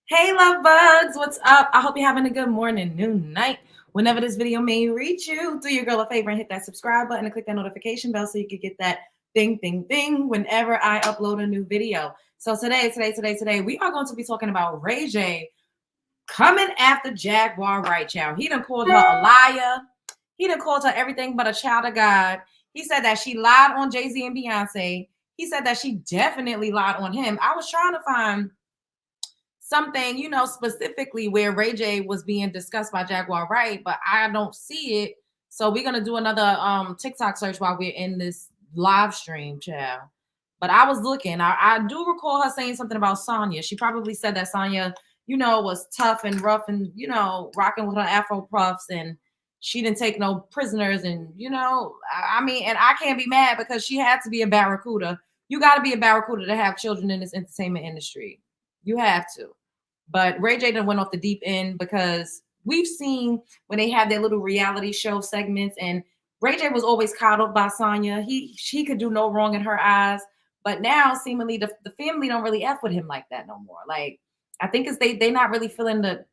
Hey, love bugs, what's up? I hope you're having a good morning, noon, night. Whenever this video may reach you, do your girl a favor and hit that subscribe button and click that notification bell so you can get that ding, ding, ding whenever I upload a new video. So today, we are going to be talking about Ray J coming after Jaguar Wright, child. He done called her a liar. He done called her everything but a child of God. He said that she lied on Jay-Z and Beyonce. He said that she definitely lied on him. I was trying to find something, specifically where Ray J was being discussed by Jaguar Wright, but I don't see it. So we're gonna do another TikTok search while we're in this live stream, child. But I was looking. I do recall her saying something about Sonya. She probably said that Sonya, was tough and rough and rocking with her Afro puffs and she didn't take no prisoners. And I mean, and I can't be mad because she had to be a barracuda. You got to be a barracuda to have children in this entertainment industry. You have to. But Ray J done went off the deep end because we've seen when they have their little reality show segments, and Ray J was always coddled by Sonya. She could do no wrong in her eyes. But now seemingly the family don't really F with him like that no more. Like I think it's they not really feeling the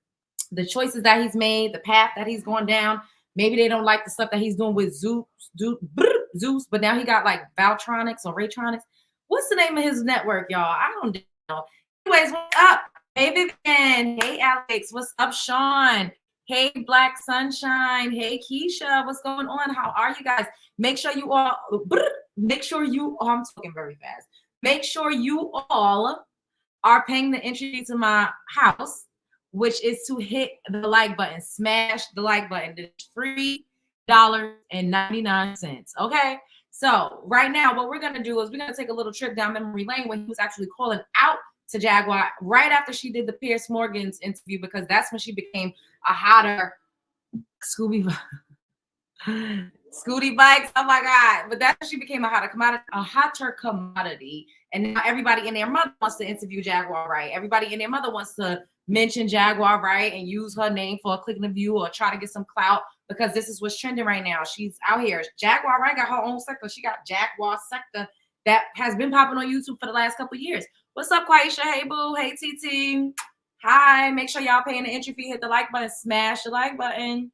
choices that he's made, the path that he's going down. Maybe they don't like the stuff that he's doing with Zeus, but now he got like Valtronics or Raytronics. What's the name of his network, y'all? I don't know. Anyways, what's up? Hey, Vivian. Hey, Alex. What's up, Sean? Hey, Black Sunshine. Hey, Keisha. What's going on? How are you guys? Make sure you all, I'm talking very fast. Make sure you all are paying the entry to my house, which is to hit the like button. Smash the like button. It's $3.99. Okay. So right now, what we're gonna do is we're gonna take a little trip down memory lane when he was actually calling out to Jaguar right after she did the Piers Morgan's interview, because that's when she became a hotter Scooby Scooty bikes. Oh my God. But that's when she became a hotter commodity. And now everybody and their mother wants to interview Jaguar Wright. Everybody and their mother wants to mention Jaguar Wright and use her name for a click in the view or try to get some clout because this is what's trending right now. She's out here. Jaguar Wright got her own sector. She got Jaguar sector that has been popping on YouTube for the last couple of years. What's up, Quaisha? Hey, boo. Hey, TT. Hi. Make sure y'all paying the entry fee. Hit the like button. Smash the like button.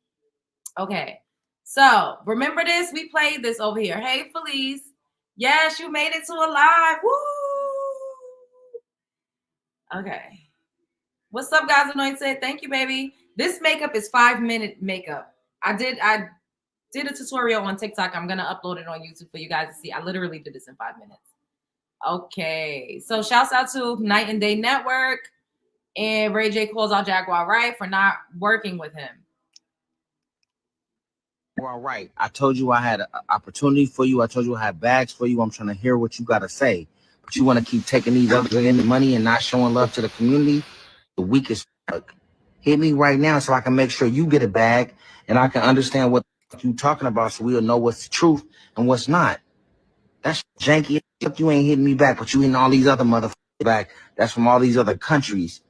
Okay. So remember this? We played this over here. Hey, Felice. Yes, you made it to a live. Woo! Okay. What's up, guys? Anointed. Thank you, baby. This makeup is 5-minute makeup. I did a tutorial on TikTok. I'm gonna upload it on YouTube for you guys to see. I literally did this in 5 minutes. Okay. So shouts out to Night and Day Network. And Ray J calls out Jaguar Wright for not working with him. All right. I told you I had an opportunity for you. I told you I had bags for you. I'm trying to hear what you got to say. But you want to keep taking these other money and not showing love to the community? The weakest fuck. Hit me right now so I can make sure you get a bag and I can understand what you talking about so we'll know what's the truth and what's not. That's janky. You ain't hitting me back, but you hitting all these other motherfuckers back. That's from all these other countries.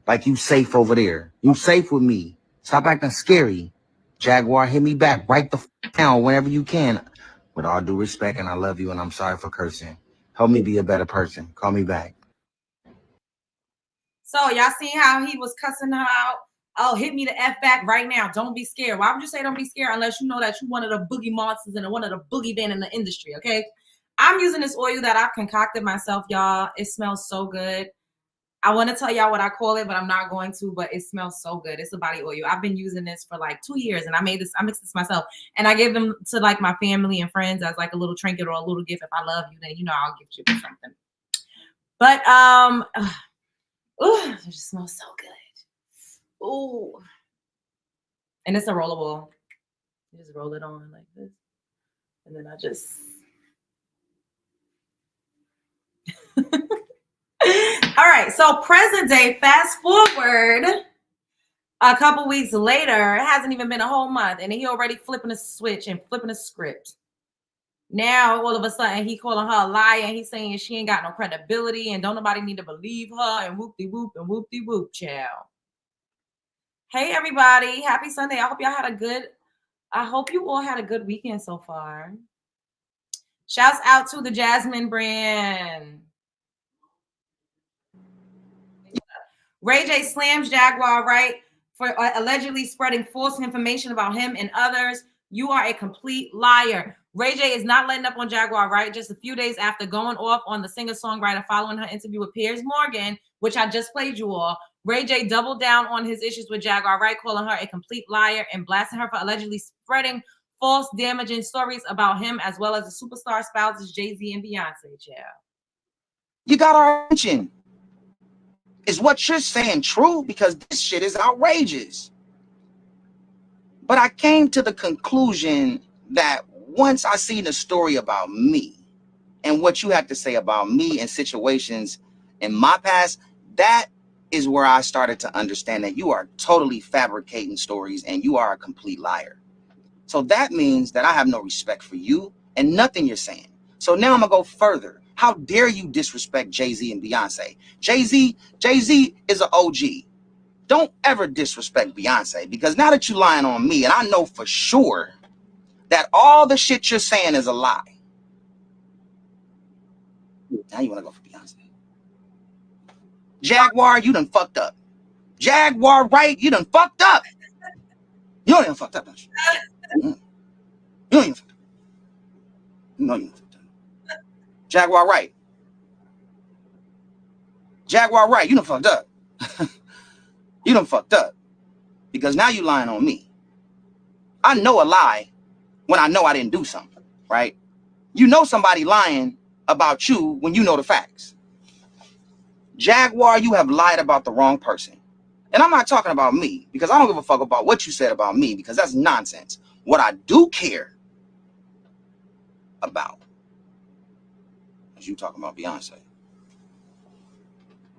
Like you safe over there. You safe with me. Stop acting scary. Jaguar, hit me back right the down whenever you can. With all due respect, and I love you, and I'm sorry for cursing. Help me be a better person. Call me back. So y'all seen how he was cussing her out? Oh, hit me the F back right now. Don't be scared. Why would you say don't be scared unless you know that you're one of the boogie monsters and one of the boogie band in the industry, okay? I'm using this oil that I've concocted myself, y'all. It smells so good. I want to tell y'all what I call it, but I'm not going to, but it smells so good. It's a body oil. I've been using this for like 2 years and I mixed this myself and I give them to like my family and friends as like a little trinket or a little gift. If I love you, then, I'll gift you something. But, it just smells so good. Ooh. And it's a rollable. You just roll it on like this. And then I just... All right, so present day, fast forward a couple weeks later, it hasn't even been a whole month, and he already flipping a switch and flipping a script. Now, all of a sudden, he calling her a liar, and he's saying she ain't got no credibility, and don't nobody need to believe her, and whoop-de-whoop, and whoop-de-whoop, child. Hey, everybody. Happy Sunday. I hope you all had a good weekend so far. Shouts out to the Jasmine brand. Ray J slams Jaguar Wright for allegedly spreading false information about him and others. You are a complete liar. Ray J is not letting up on Jaguar Wright. Just a few days after going off on the singer-songwriter following her interview with Piers Morgan, which I just played you all, Ray J doubled down on his issues with Jaguar Wright, calling her a complete liar and blasting her for allegedly spreading false, damaging stories about him, as well as the superstar spouses Jay-Z and Beyonce. Child. You got our attention. Is what you're saying true? Because this shit is outrageous. But I came to the conclusion that once I seen the story about me and what you had to say about me and situations in my past, that is where I started to understand that you are totally fabricating stories and you are a complete liar. So that means that I have no respect for you and nothing you're saying. So now I'm gonna go further. How dare you disrespect Jay-Z and Beyonce? Jay-Z is an OG. Don't ever disrespect Beyonce, because now that you're lying on me, and I know for sure that all the shit you're saying is a lie. Now you want to go for Beyonce. Jaguar, you done fucked up. Jaguar Wright, you done fucked up. You don't even fucked up, don't you? You don't even fucked up. No, you don't fucked up. Jaguar Wright. Jaguar Wright, you done fucked up. You done fucked up. Because now you lying on me. I know a lie when I know I didn't do something, right? You know somebody lying about you when you know the facts. Jaguar, you have lied about the wrong person. And I'm not talking about me, because I don't give a fuck about what you said about me, because that's nonsense. What I do care about is you talking about Beyonce.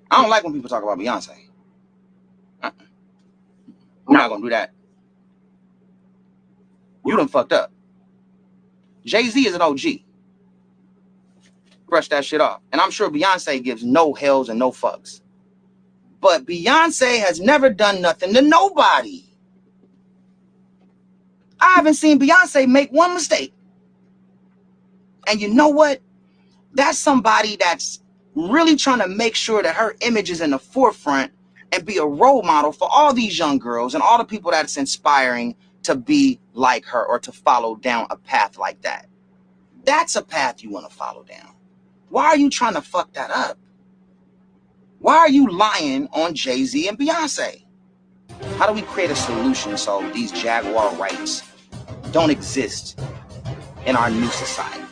I don't like when people talk about Beyonce. We're not gonna do that. You done fucked up. Jay-Z is an OG. Brush that shit off. And I'm sure Beyonce gives no hells and no fucks. But Beyonce has never done nothing to nobody. I haven't seen Beyonce make one mistake. And you know what? That's somebody that's really trying to make sure that her image is in the forefront and be a role model for all these young girls and all the people that's inspiring to be like her or to follow down a path like that. That's a path you want to follow down. Why are you trying to fuck that up? Why are you lying on Jay-Z and Beyonce? How do we create a solution so these Jaguar rights don't exist in our new society?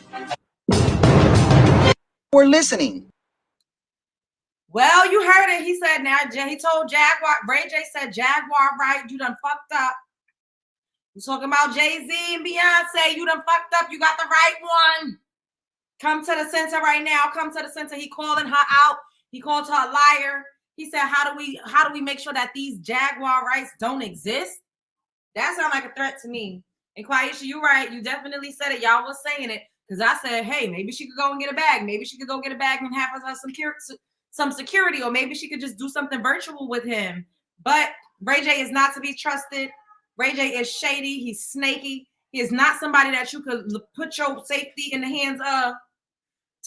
We're listening. Well, you heard it. He said now, he told Jaguar, Ray J said, Jaguar Wright, you done fucked up. You talking about Jay-Z and Beyonce, you done fucked up. You got the right one. Come to the center right now. Come to the center. He calling her out. He called her a liar. He said, how do we make sure that these Jaguar rights don't exist? That sounds like a threat to me. And Quaisha, you're right. You definitely said it. Y'all was saying it. Because I said, hey, maybe she could go and get a bag. Maybe she could go get a bag and have some security. Or maybe she could just do something virtual with him. But Ray J is not to be trusted. Ray J is shady. He's snaky. He is not somebody that you could put your safety in the hands of.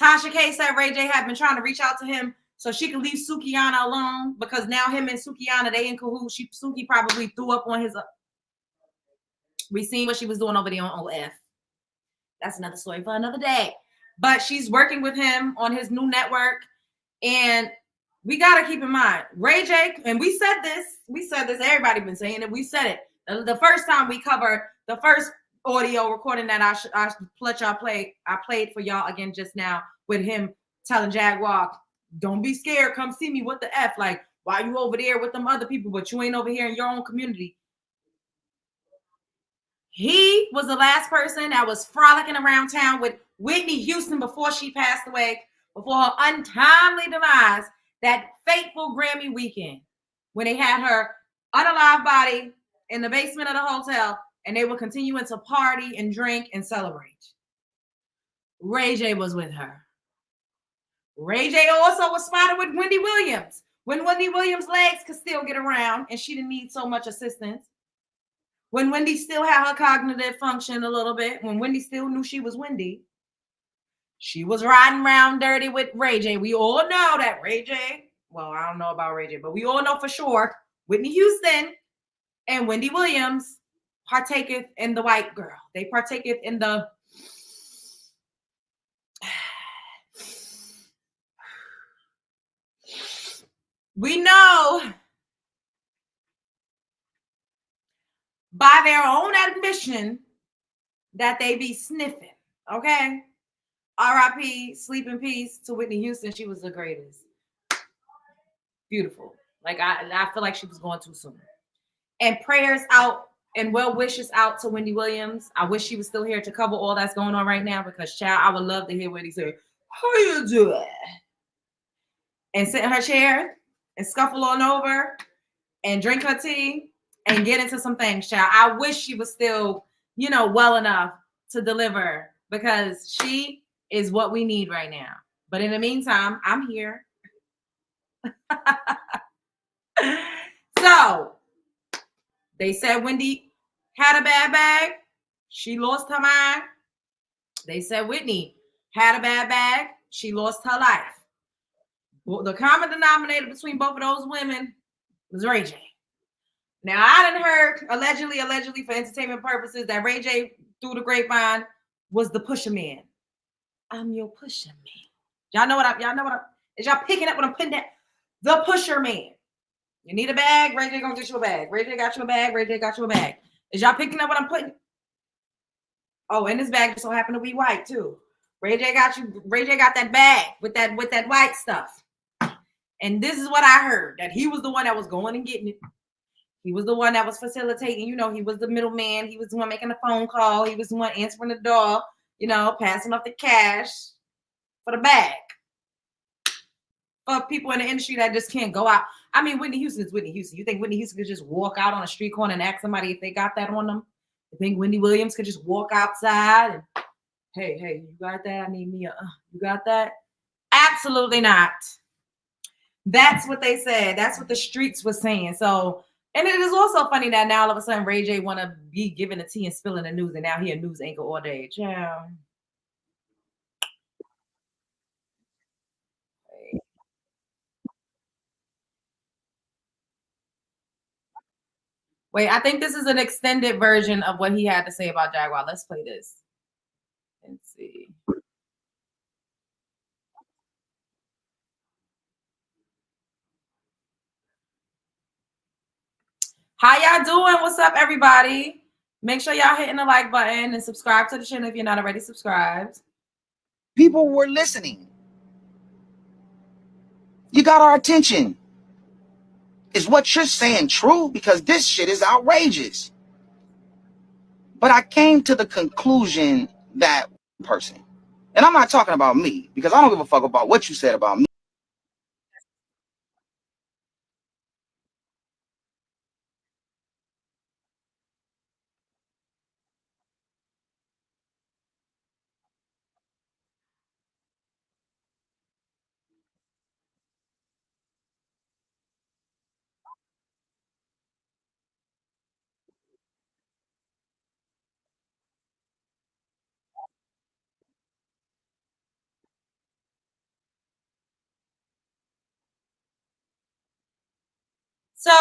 Tasha K said Ray J had been trying to reach out to him so she could leave Sukihana alone, because now him and Sukihana, they in cahoots. Suki probably threw up on his. We seen what she was doing over there on OF. That's another story for another day. But she's working with him on his new network. And we got to keep in mind, Ray J, and we said this, everybody been saying it, we said it. The first time we covered the first audio recording that I let y'all play, I played for y'all again just now with him telling Jaguar, don't be scared, come see me, what the F, like, why you over there with them other people, but you ain't over here in your own community. He was the last person that was frolicking around town with Whitney Houston before she passed away, before her untimely demise, that fateful Grammy weekend when they had her unalive body in the basement of the hotel and they were continuing to party and drink and celebrate. Ray J was with her. Ray J also was spotted with Wendy Williams when Wendy Williams' legs could still get around and she didn't need so much assistance. When Wendy still had her cognitive function a little bit, when Wendy still knew she was Wendy, she was riding around dirty with Ray J. We all know that Ray J well, I don't know about Ray J, but we all know for sure Whitney Houston and Wendy Williams partaketh in the white girl. They partaketh in the we know by their own admission that they be sniffing. Okay. R.I.P. Sleep in peace to Whitney Houston. She was the greatest. Beautiful. Like I feel like she was going too soon. And prayers out and well wishes out to Wendy Williams. I wish she was still here to cover all that's going on right now because, child, I would love to hear Wendy say, "How you doing?" and sit in her chair and scuffle on over and drink her tea and get into some things, child. I wish she was still, well enough to deliver because she is what we need right now. But in the meantime, I'm here. So they said Wendy had a bad bag. She lost her mind. They said Whitney had a bad bag. She lost her life. Well, the common denominator between both of those women was Ray J. Now, I done heard allegedly for entertainment purposes that Ray J through the grapevine was the pusher man. I'm your pusher man. Y'all know what I'm is y'all picking up what I'm putting down? The pusher man. You need a bag, Ray J gonna get you a bag. Ray J got you a bag, Ray J got you a bag. Is y'all picking up what I'm putting? Oh, and this bag just so happened to be white too. Ray J got that bag with that white stuff. And this is what I heard, that he was the one that was going and getting it. He was the one that was facilitating, he was the middleman. He was the one making the phone call. He was the one answering the door, passing off the cash for the bag. For people in the industry that just can't go out. I mean, Whitney Houston is Whitney Houston. You think Whitney Houston could just walk out on a street corner and ask somebody if they got that on them? You think Wendy Williams could just walk outside and, hey, you got that? I need me you got that? Absolutely not. That's what they said. That's what the streets were saying. So, and it is also funny that now all of a sudden Ray J want to be giving the tea and spilling the news, and now he a news anchor all day. Yeah. Wait, I think this is an extended version of what he had to say about Jaguar. Let's play this and see. How y'all doing? What's up, everybody? Make sure y'all hitting the like button and subscribe to the channel if you're not already subscribed. People were listening. You got our attention. Is what you're saying true? Because this shit is outrageous. But I came to the conclusion that person, and I'm not talking about me because I don't give a fuck about what you said about me. So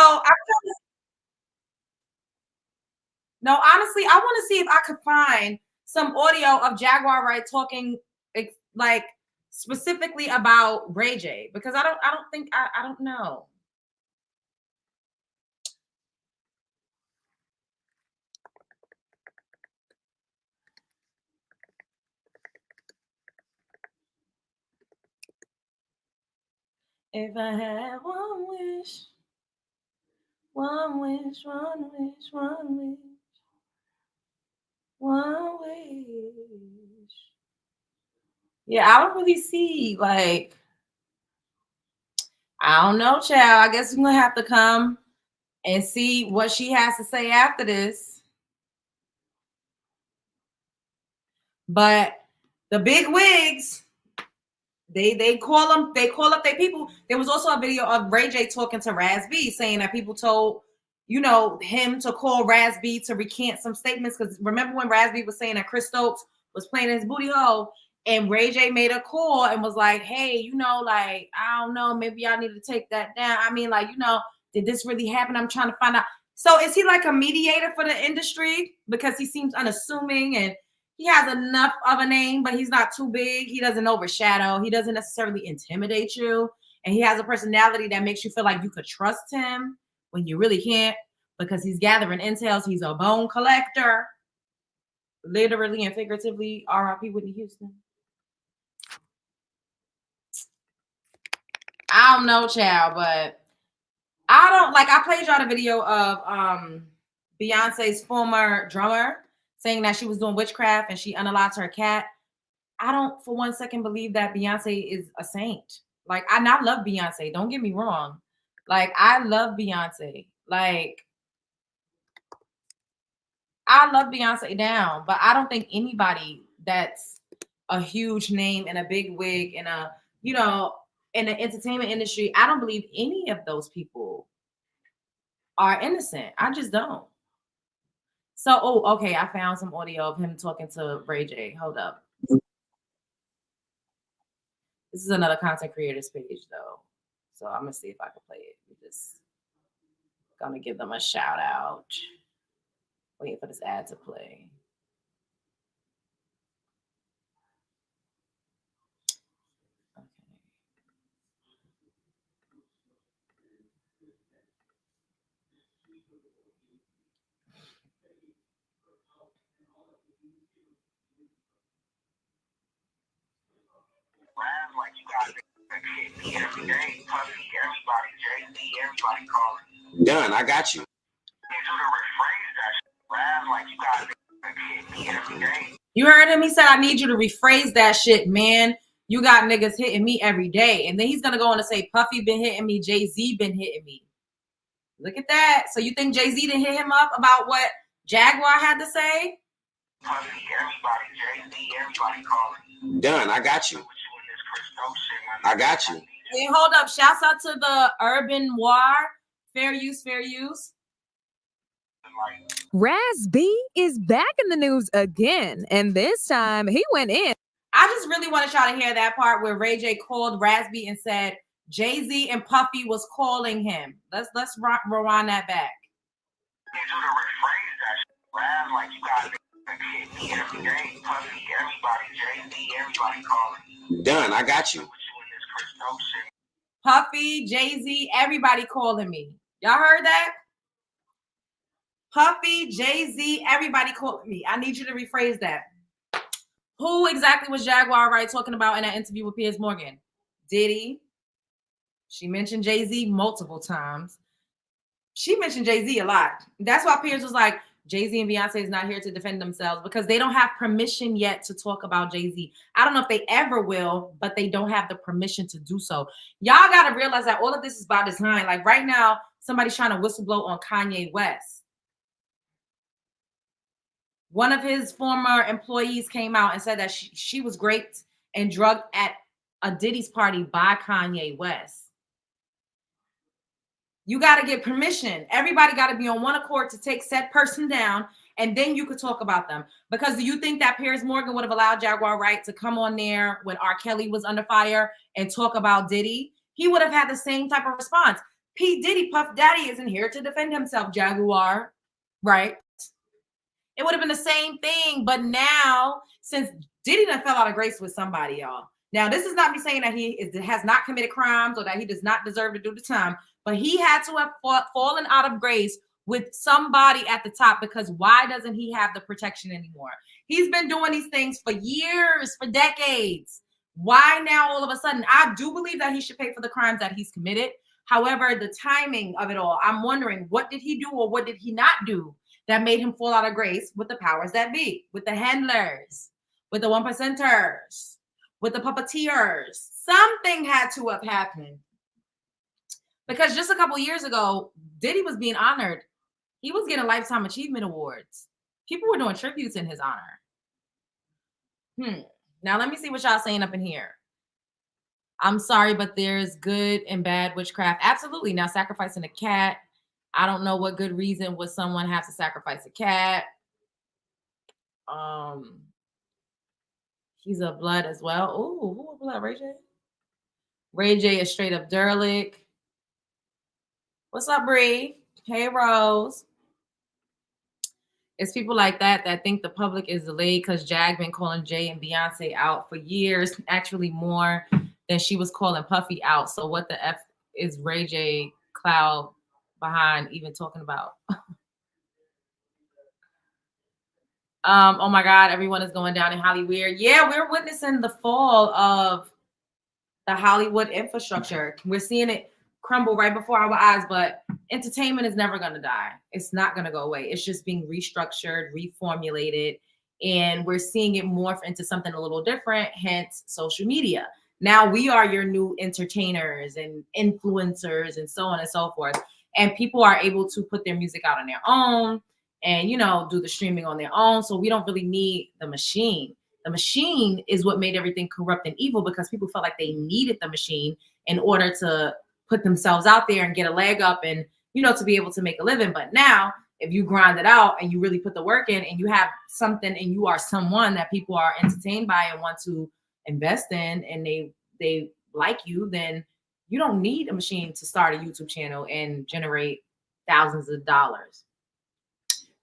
no, honestly, I want to see if I could find some audio of Jaguar Wright talking like specifically about Ray J, because I don't know. If I had one wish, one wish, one wish, one wish, one wish. Yeah, I don't really see, like, I don't know, child. I guess we're gonna have to come and see what she has to say after this. But the big wigs, they call up their people. There was also a video of Ray J talking to Raz B, saying that people told him to call Raz B to recant some statements, because remember when Raz B was saying that Chris Stokes was playing his booty hole, And Ray J made a call and was like, hey, like, I don't know, maybe y'all need to take that down. I mean, like, did this really happen? I'm trying to find out. So is he like a mediator for the industry? Because he seems unassuming and he has enough of a name, but he's not too big. He doesn't overshadow. He doesn't necessarily intimidate you. And he has a personality that makes you feel like you could trust him when you really can't, because he's gathering intels. He's a bone collector. Literally and figuratively, R.I.P. Whitney Houston. I don't know, child, but I don't like. I played y'all the video of Beyonce's former drummer saying that she was doing witchcraft and she unalived her cat. I don't for 1 second believe that Beyonce is a saint. Like, I love Beyonce. Don't get me wrong. Like, I love Beyonce. Like, I love Beyonce down, but I don't think anybody that's a huge name and a big wig and in the entertainment industry, I don't believe any of those people are innocent. I just don't. So, okay, I found some audio of him talking to Ray J. Hold up. This is another content creators page, though. So I'm gonna see if I can play it. We're just gonna give them a shout out. Waiting for this ad to play. Like you got me every day, Puffy, everybody, J&Z, everybody calling. Done, I got you. You heard him? He said, I need you to rephrase that shit, man. You got niggas hitting me every day. And then he's going to go on to say, Puffy been hitting me, Jay-Z been hitting me. Look at that. So you think Jay-Z didn't hit him up about what Jaguar had to say? Puffy, everybody, Jay-Z, everybody calling. Done, I got you. I got you. Hey, hold up. Shouts out to the Urban Noir. Fair use, fair use. Raz B is back in the news again, and this time he went in. I just really wanted y'all to hear that part where Ray J called Raz B and said Jay-Z and Puffy was calling him. Let's rewind that back. Like you got me every day, Puffy, everybody, Jay-Z, everybody calling. Done, I got you. Puffy, Jay-Z, everybody calling me. Y'all heard that? Puffy, Jay-Z, everybody calling me. I need you to rephrase that. Who exactly was Jaguar Wright talking about in that interview with Piers Morgan? Diddy. She mentioned Jay-Z multiple times. She mentioned Jay-Z a lot. That's why Piers was like, Jay-Z and Beyonce is not here to defend themselves because they don't have permission yet to talk about Jay-Z. I don't know if they ever will, but they don't have the permission to do so. Y'all got to realize that all of this is by design. Like right now, somebody's trying to whistleblow on Kanye West. One of his former employees came out and said that she was raped and drugged at a Diddy's party by Kanye West. You got to get permission. Everybody got to be on one accord to take said person down, and then you could talk about them. Because do you think that Piers Morgan would have allowed Jaguar Wright to come on there when R. Kelly was under fire and talk about Diddy? He would have had the same type of response. P. Diddy, Puff Daddy, isn't here to defend himself, Jaguar, right? It would have been the same thing. But now, since Diddy done fell out of grace with somebody, y'all. Now, this is not me saying that he has not committed crimes or that he does not deserve to do the time. But he had to have fallen out of grace with somebody at the top, because why doesn't he have the protection anymore? He's been doing these things for years, for decades. Why now all of a sudden? I do believe that he should pay for the crimes that he's committed. However, the timing of it all, I'm wondering, what did he do or what did he not do that made him fall out of grace with the powers that be, with the handlers, with the 1%ers, with the puppeteers? Something had to have happened. Because just a couple years ago, Diddy was being honored. He was getting Lifetime Achievement Awards. People were doing tributes in his honor. Now, let me see what y'all saying up in here. I'm sorry, but there's good and bad witchcraft. Absolutely. Now, sacrificing a cat. I don't know what good reason would someone have to sacrifice a cat. He's a blood as well. Ooh, who a blood? Ray J? Ray J is straight up derelict. What's up, Bree? Hey, Rose. It's people like that that think the public is delayed because Jag been calling Jay and Beyonce out for years, actually more than she was calling Puffy out. So what the F is Ray J Cloud behind even talking about? Oh my God, everyone is going down in Hollywood. Yeah, we're witnessing the fall of the Hollywood infrastructure. We're seeing it crumble right before our eyes, but entertainment is never going to die. It's not going to go away. It's just being restructured, reformulated, and we're seeing it morph into something a little different, hence social media. Now we are your new entertainers and influencers and so on and so forth. And people are able to put their music out on their own and, do the streaming on their own. So we don't really need the machine. The machine is what made everything corrupt and evil because people felt like they needed the machine in order to put themselves out there and get a leg up and, to be able to make a living. But now, if you grind it out and you really put the work in and you have something and you are someone that people are entertained by and want to invest in and they like you, then you don't need a machine to start a YouTube channel and generate thousands of dollars.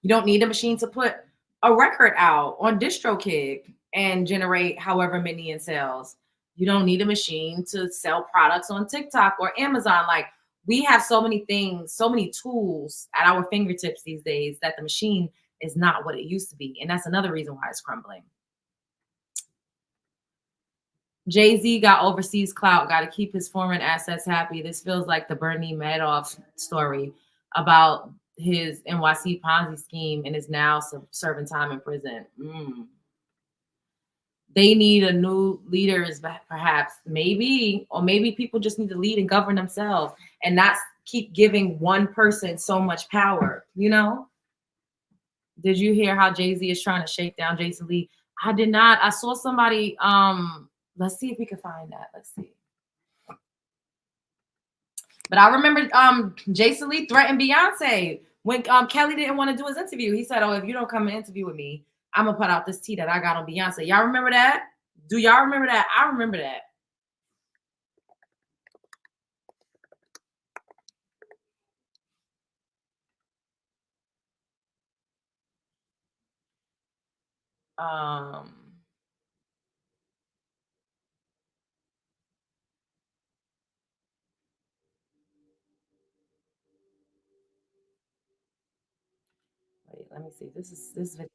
You don't need a machine to put a record out on DistroKid and generate however many in sales. You don't need a machine to sell products on TikTok or Amazon. Like, we have so many things, so many tools at our fingertips these days that the machine is not what it used to be. And that's another reason why it's crumbling. Jay-Z got overseas clout, got to keep his foreign assets happy. This feels like the Bernie Madoff story about his NYC Ponzi scheme and is now serving time in prison. They need a new leaders, perhaps, maybe, or maybe people just need to lead and govern themselves and not keep giving one person so much power. Did you hear how Jay-Z is trying to shake down Jason Lee? I did not. I saw somebody. Let's see if we can find that. Let's see. But I remember Jason Lee threatened Beyonce when Kelly didn't want to do his interview. He said, "Oh, if you don't come and interview with me, I'm gonna put out this tea that I got on Beyonce." Y'all remember that? Do y'all remember that? I remember that. Wait, let me see. This video.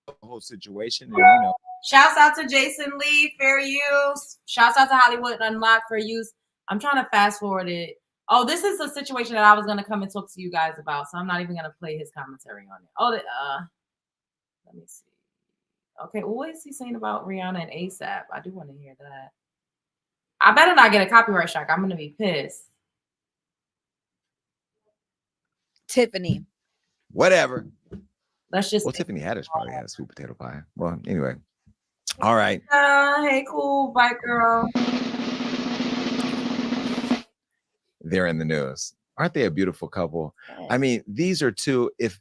The whole situation, and Shouts out to Jason Lee, fair use. Shouts out to Hollywood Unlocked, fair use. I'm trying to fast forward it. Oh, this is a situation that I was going to come and talk to you guys about, so I'm not even going to play his commentary on it. Oh, let me see. Okay, what is he saying about Rihanna and ASAP? I do want to hear that. I better not get a copyright strike. I'm going to be pissed. Tiffany. whatever. Let's just. Well, Tiffany Haddish probably had a sweet potato pie. Well, anyway. All right. Hey, cool. Bye, girl. They're in the news. Aren't they a beautiful couple? I mean, these are two, if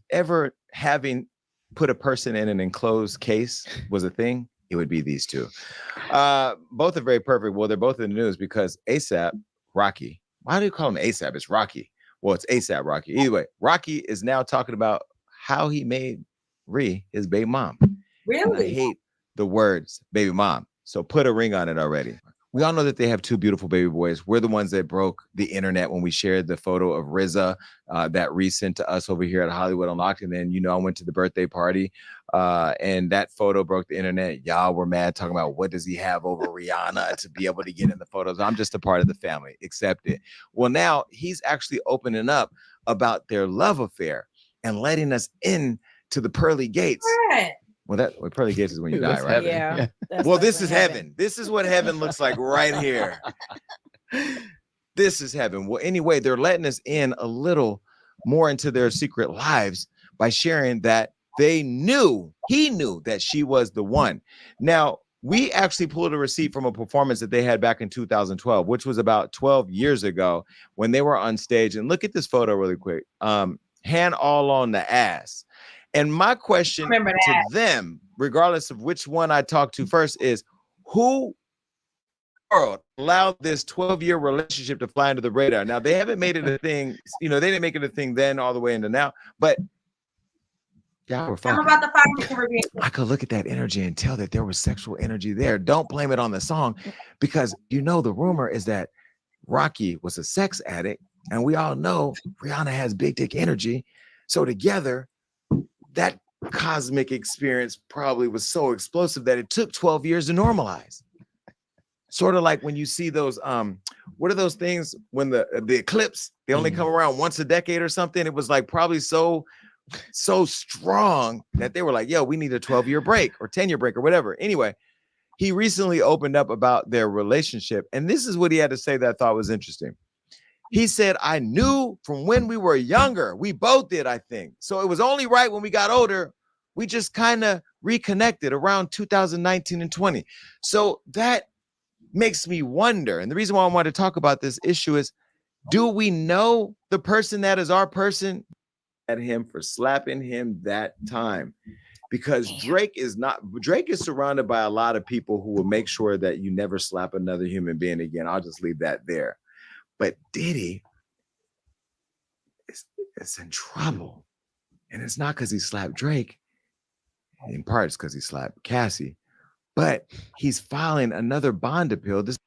ever having put a person in an enclosed case was a thing, it would be these two. Both are very perfect. Well, they're both in the news because ASAP Rocky. Why do you call him ASAP? It's Rocky. Well, it's ASAP Rocky. Either way, Rocky is now talking about how he made Ree his baby mom. Really? And I hate the words baby mom. So put a ring on it already. we all know that they have two beautiful baby boys. We're the ones that broke the internet when we shared the photo of RZA that Reese sent to us over here at Hollywood Unlocked. And then, I went to the birthday party and that photo broke the internet. Y'all were mad talking about what does he have over Rihanna to be able to get in the photos. I'm just a part of the family. Accept it. Well, now he's actually opening up about their love affair and letting us in to the pearly gates. Right. Well, pearly gates is when you die, right? Yeah. Well, this is heaven. This is what heaven looks like right here. This is heaven. Well, anyway, they're letting us in a little more into their secret lives by sharing that he knew that she was the one. Now, we actually pulled a receipt from a performance that they had back in 2012, which was about 12 years ago when they were on stage. And look at this photo really quick. Hand all on the ass. And my question to them, regardless of which one I talk to first, is who allowed this 12-year relationship to fly under the radar? Now, they haven't made it a thing. They didn't make it a thing then all the way into now. But y'all were fucking. I'm about to find Caribbean. I could look at that energy and tell that there was sexual energy there. Don't blame it on the song, because the rumor is that Rocky was a sex addict. And we all know Rihanna has big dick energy. So together, that cosmic experience probably was so explosive that it took 12 years to normalize. Sort of like when you see those, what are those things when the eclipse, they only come around once a decade or something. It was like probably so strong that they were like, yo, we need a 12-year break or 10-year break or whatever. Anyway, he recently opened up about their relationship. And this is what he had to say that I thought was interesting. He said, I knew from when we were younger. We both did, I think. So it was only right when we got older. We just kind of reconnected around 2019 and 20. So that makes me wonder. And the reason why I want to talk about this issue is, do we know the person that is our person? At him for slapping him that time. Because Drake is surrounded by a lot of people who will make sure that you never slap another human being again. I'll just leave that there. But Diddy is in trouble. And it's not because he slapped Drake. In part, it's because he slapped Cassie. But he's filing another bond appeal. This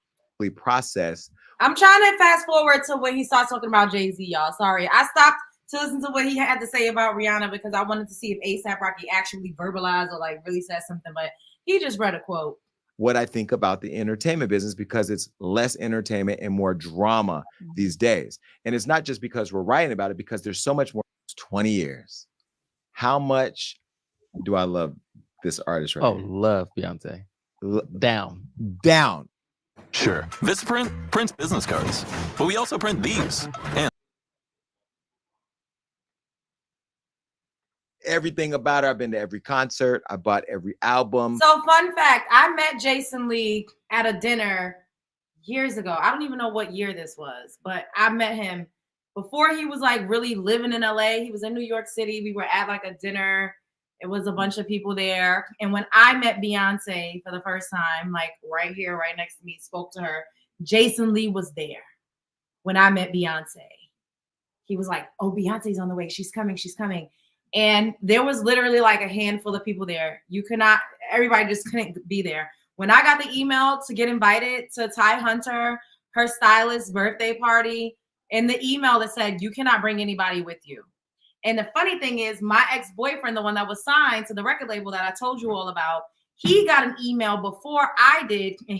process. I'm trying to fast forward to when he starts talking about Jay-Z, y'all. Sorry. I stopped to listen to what he had to say about Rihanna because I wanted to see if A$AP Rocky actually verbalized or like really said something. But he just read a quote. What I think about the entertainment business, because it's less entertainment and more drama these days. And it's not just because we're writing about it, because there's so much more. 20 years. How much do I love this artist right here? Love Beyonce. Down. Sure. Vistaprint prints business cards, but we also print these. And everything about her. I've been to every concert. I bought every album. So fun fact, I met Jason Lee at a dinner years ago. I don't even know what year this was, but I met him before he was like really living in LA. He was in New York City. We were at like a dinner. It was a bunch of people there. And when I met Beyonce for the first time, like right here, right next to me, spoke to her, Jason Lee was there when I met Beyonce. He was like, oh, Beyonce's on the way. She's coming. She's coming. And there was literally like a handful of people there. Everybody just couldn't be there. When I got the email to get invited to Ty Hunter, her stylist's birthday party, in the email that said, you cannot bring anybody with you. And the funny thing is, my ex-boyfriend, the one that was signed to the record label that I told you all about, he got an email before I did, and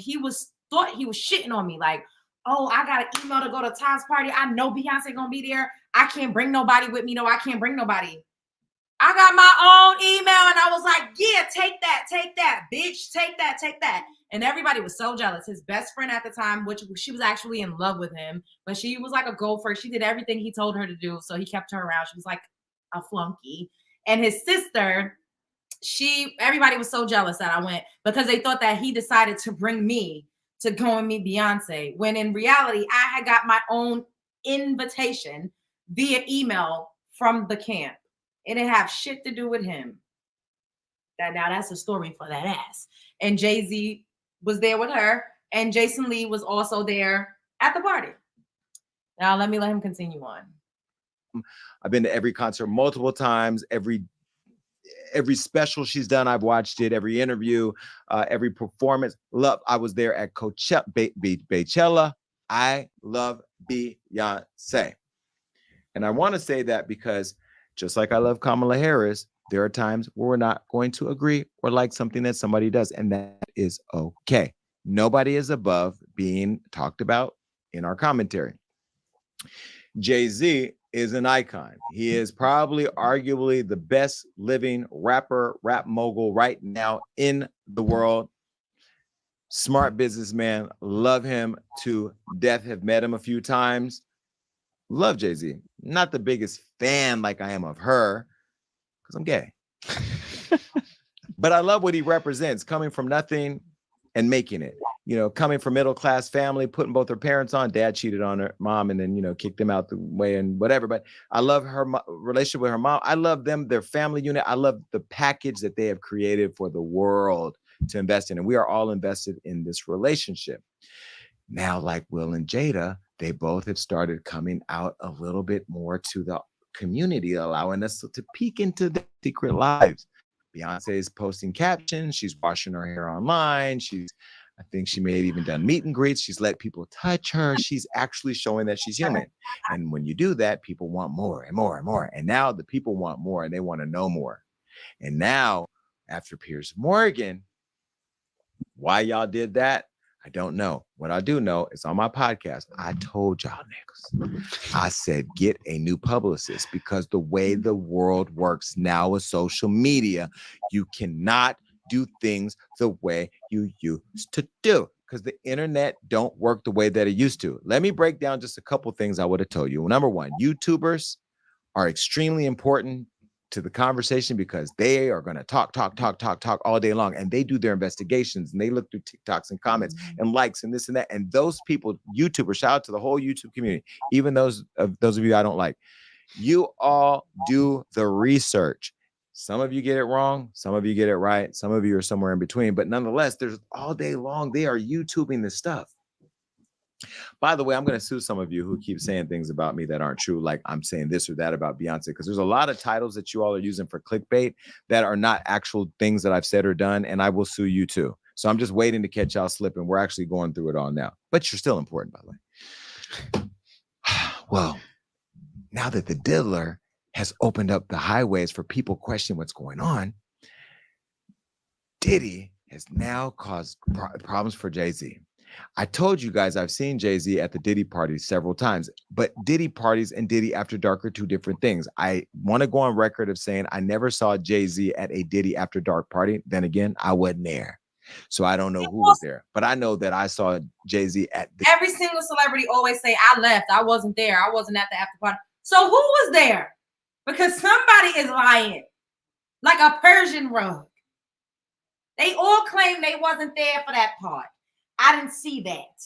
thought he was shitting on me. Like, oh, I got an email to go to Ty's party. I know Beyonce gonna be there. I can't bring nobody with me. No, I can't bring nobody. I got my own email, and I was like, yeah, take that, bitch. Take that. And everybody was so jealous. His best friend at the time, which she was actually in love with him, but she was like a gopher. She did everything he told her to do, so he kept her around. She was like a flunky. And his sister, everybody was so jealous that I went because they thought that he decided to bring me to go and meet Beyonce, when in reality, I had got my own invitation via email from the camp. It didn't have shit to do with him. Now that's a story for that ass. And Jay-Z was there with her, and Jason Lee was also there at the party. Now let him continue on. I've been to every concert multiple times, every special she's done, I've watched it. Every interview, every performance. Love. I was there at Coachella. I love Beyonce. And I want to say that because just like I love Kamala Harris, there are times where we're not going to agree or like something that somebody does, and that is okay. Nobody is above being talked about in our commentary. Jay-Z is an icon. He is probably arguably the best living rapper, rap mogul right now in the world. Smart businessman. Love him to death. Have met him a few times. Love Jay-Z. Not the biggest fan like I am of her, because I'm gay. But I love what he represents, coming from nothing and making it. You know, coming from middle-class family, putting both her parents on. Dad cheated on her mom and then, you know, kicked them out the way and whatever. But I love her relationship with her mom. I love them, their family unit. I love the package that they have created for the world to invest in. And we are all invested in this relationship. Now, like Will and Jada, they both have started coming out a little bit more to the community, allowing us to peek into their secret lives. Beyonce is posting captions. She's washing her hair online. I think she may have even done meet and greets. She's let people touch her. She's actually showing that she's human. And when you do that, people want more and more and more. And now the people want more and they want to know more. And now, after Piers Morgan, why y'all did that, I don't know. What I do know is on my podcast, I told y'all niggas, I said, get a new publicist, because the way the world works now with social media, you cannot do things the way you used to do, because the internet don't work the way that it used to. Let me break down just a couple things I would have told you. Number one, YouTubers are extremely important to the conversation because they are going to talk all day long, and they do their investigations and they look through TikToks and comments and likes and this and that. And those people, YouTubers, shout out to the whole YouTube community, even those of you I don't like. You all do the research. Some of you get it wrong. Some of you get it right. Some of you are somewhere in between. But nonetheless, there's all day long, they are YouTubing this stuff. By the way, I'm going to sue some of you who keep saying things about me that aren't true, like I'm saying this or that about Beyonce, because there's a lot of titles that you all are using for clickbait that are not actual things that I've said or done, and I will sue you too. So I'm just waiting to catch y'all slipping. We're actually going through it all now. But you're still important, by the way. Well, now that the diddler has opened up the highways for people questioning what's going on, Diddy has now caused problems for Jay-Z. I told you guys I've seen Jay-Z at the Diddy parties several times, but Diddy parties and Diddy After Dark are two different things. I want to go on record of saying I never saw Jay-Z at a Diddy After Dark party. Then again, I wasn't there, so I don't know who was there, but I know that I saw Jay-Z at every single celebrity always say, I left, I wasn't there, I wasn't at the after party. So who was there? Because somebody is lying like a Persian rug. They all claim they wasn't there for that part. I didn't see that.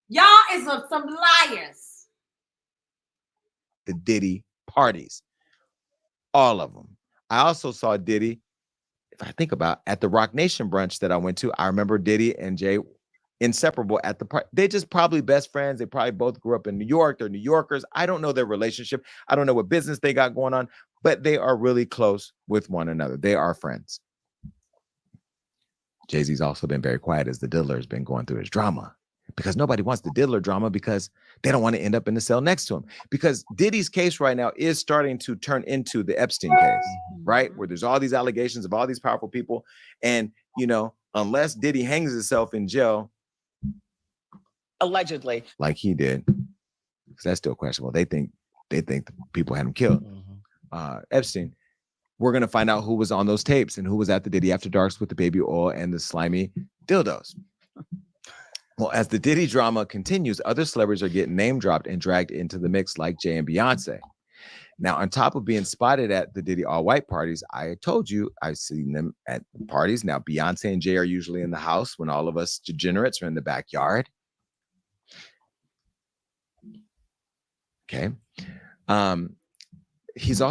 Y'all is some liars. The Diddy parties, all of them. I also saw Diddy, if I think about, at the Rock Nation brunch that I went to. I remember Diddy and Jay inseparable at the party. They just probably best friends. They probably both grew up in New York. They're New Yorkers. I don't know their relationship. I don't know what business they got going on, but they are really close with one another. They are friends. Jay-Z's also been very quiet as the diddler has been going through his drama, because nobody wants the diddler drama because they don't want to end up in the cell next to him. Because Diddy's case right now is starting to turn into the Epstein case, right? Where there's all these allegations of all these powerful people. And, you know, unless Diddy hangs himself in jail, allegedly, like he did, because that's still questionable. They think the people had him killed. Epstein. We're going to find out who was on those tapes and who was at the Diddy After Darks with the baby oil and the slimy dildos. Well, as the Diddy drama continues, other celebrities are getting name dropped and dragged into the mix, like Jay and Beyonce. Now, on top of being spotted at the Diddy all-white parties, I told you I've seen them at parties. Now, Beyonce and Jay are usually in the house when all of us degenerates are in the backyard. Okay. Jay-Z's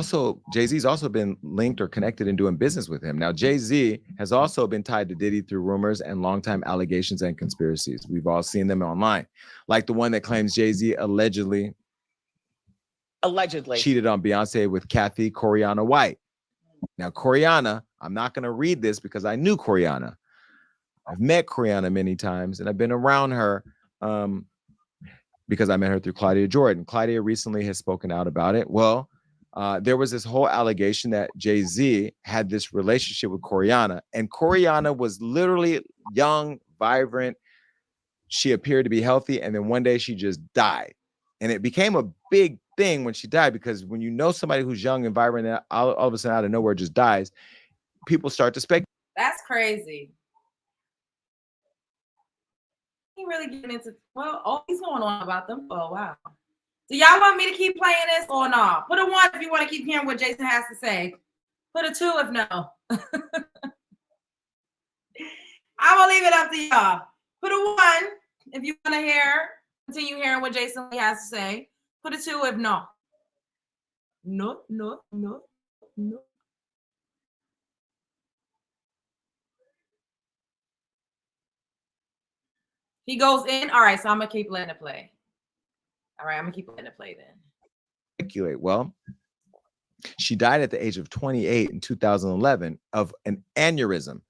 also been linked or connected in doing business with him. Now, Jay-Z has also been tied to Diddy through rumors and longtime allegations and conspiracies. We've all seen them online, like the one that claims Jay-Z allegedly allegedly cheated on Beyonce with Kathy Coriana White. Now, Coriana, I'm not going to read this because I knew Coriana. I've met Coriana many times, and I've been around her because I met her through Claudia Jordan. Claudia recently has spoken out about it. Well, there was this whole allegation that Jay-Z had this relationship with Coriana, and Coriana was literally young, vibrant. She appeared to be healthy, and then one day she just died. And it became a big thing when she died, because when you know somebody who's young and vibrant and all of a sudden out of nowhere just dies, people start to speculate. That's crazy. He really getting into, well, oh, he's going on about them for a while. Do y'all want me to keep playing this or no? Put a 1 if you want to keep hearing what Jason has to say. Put a 2 if no. I'm gonna leave it up to y'all. Put a 1 if you want to continue hearing what Jason has to say. Put a 2 if no. No. He goes in. All right, so I'm gonna keep letting it play. All right, I'm gonna keep letting it play then. Speculate. Well, she died at the age of 28 in 2011 of an aneurysm.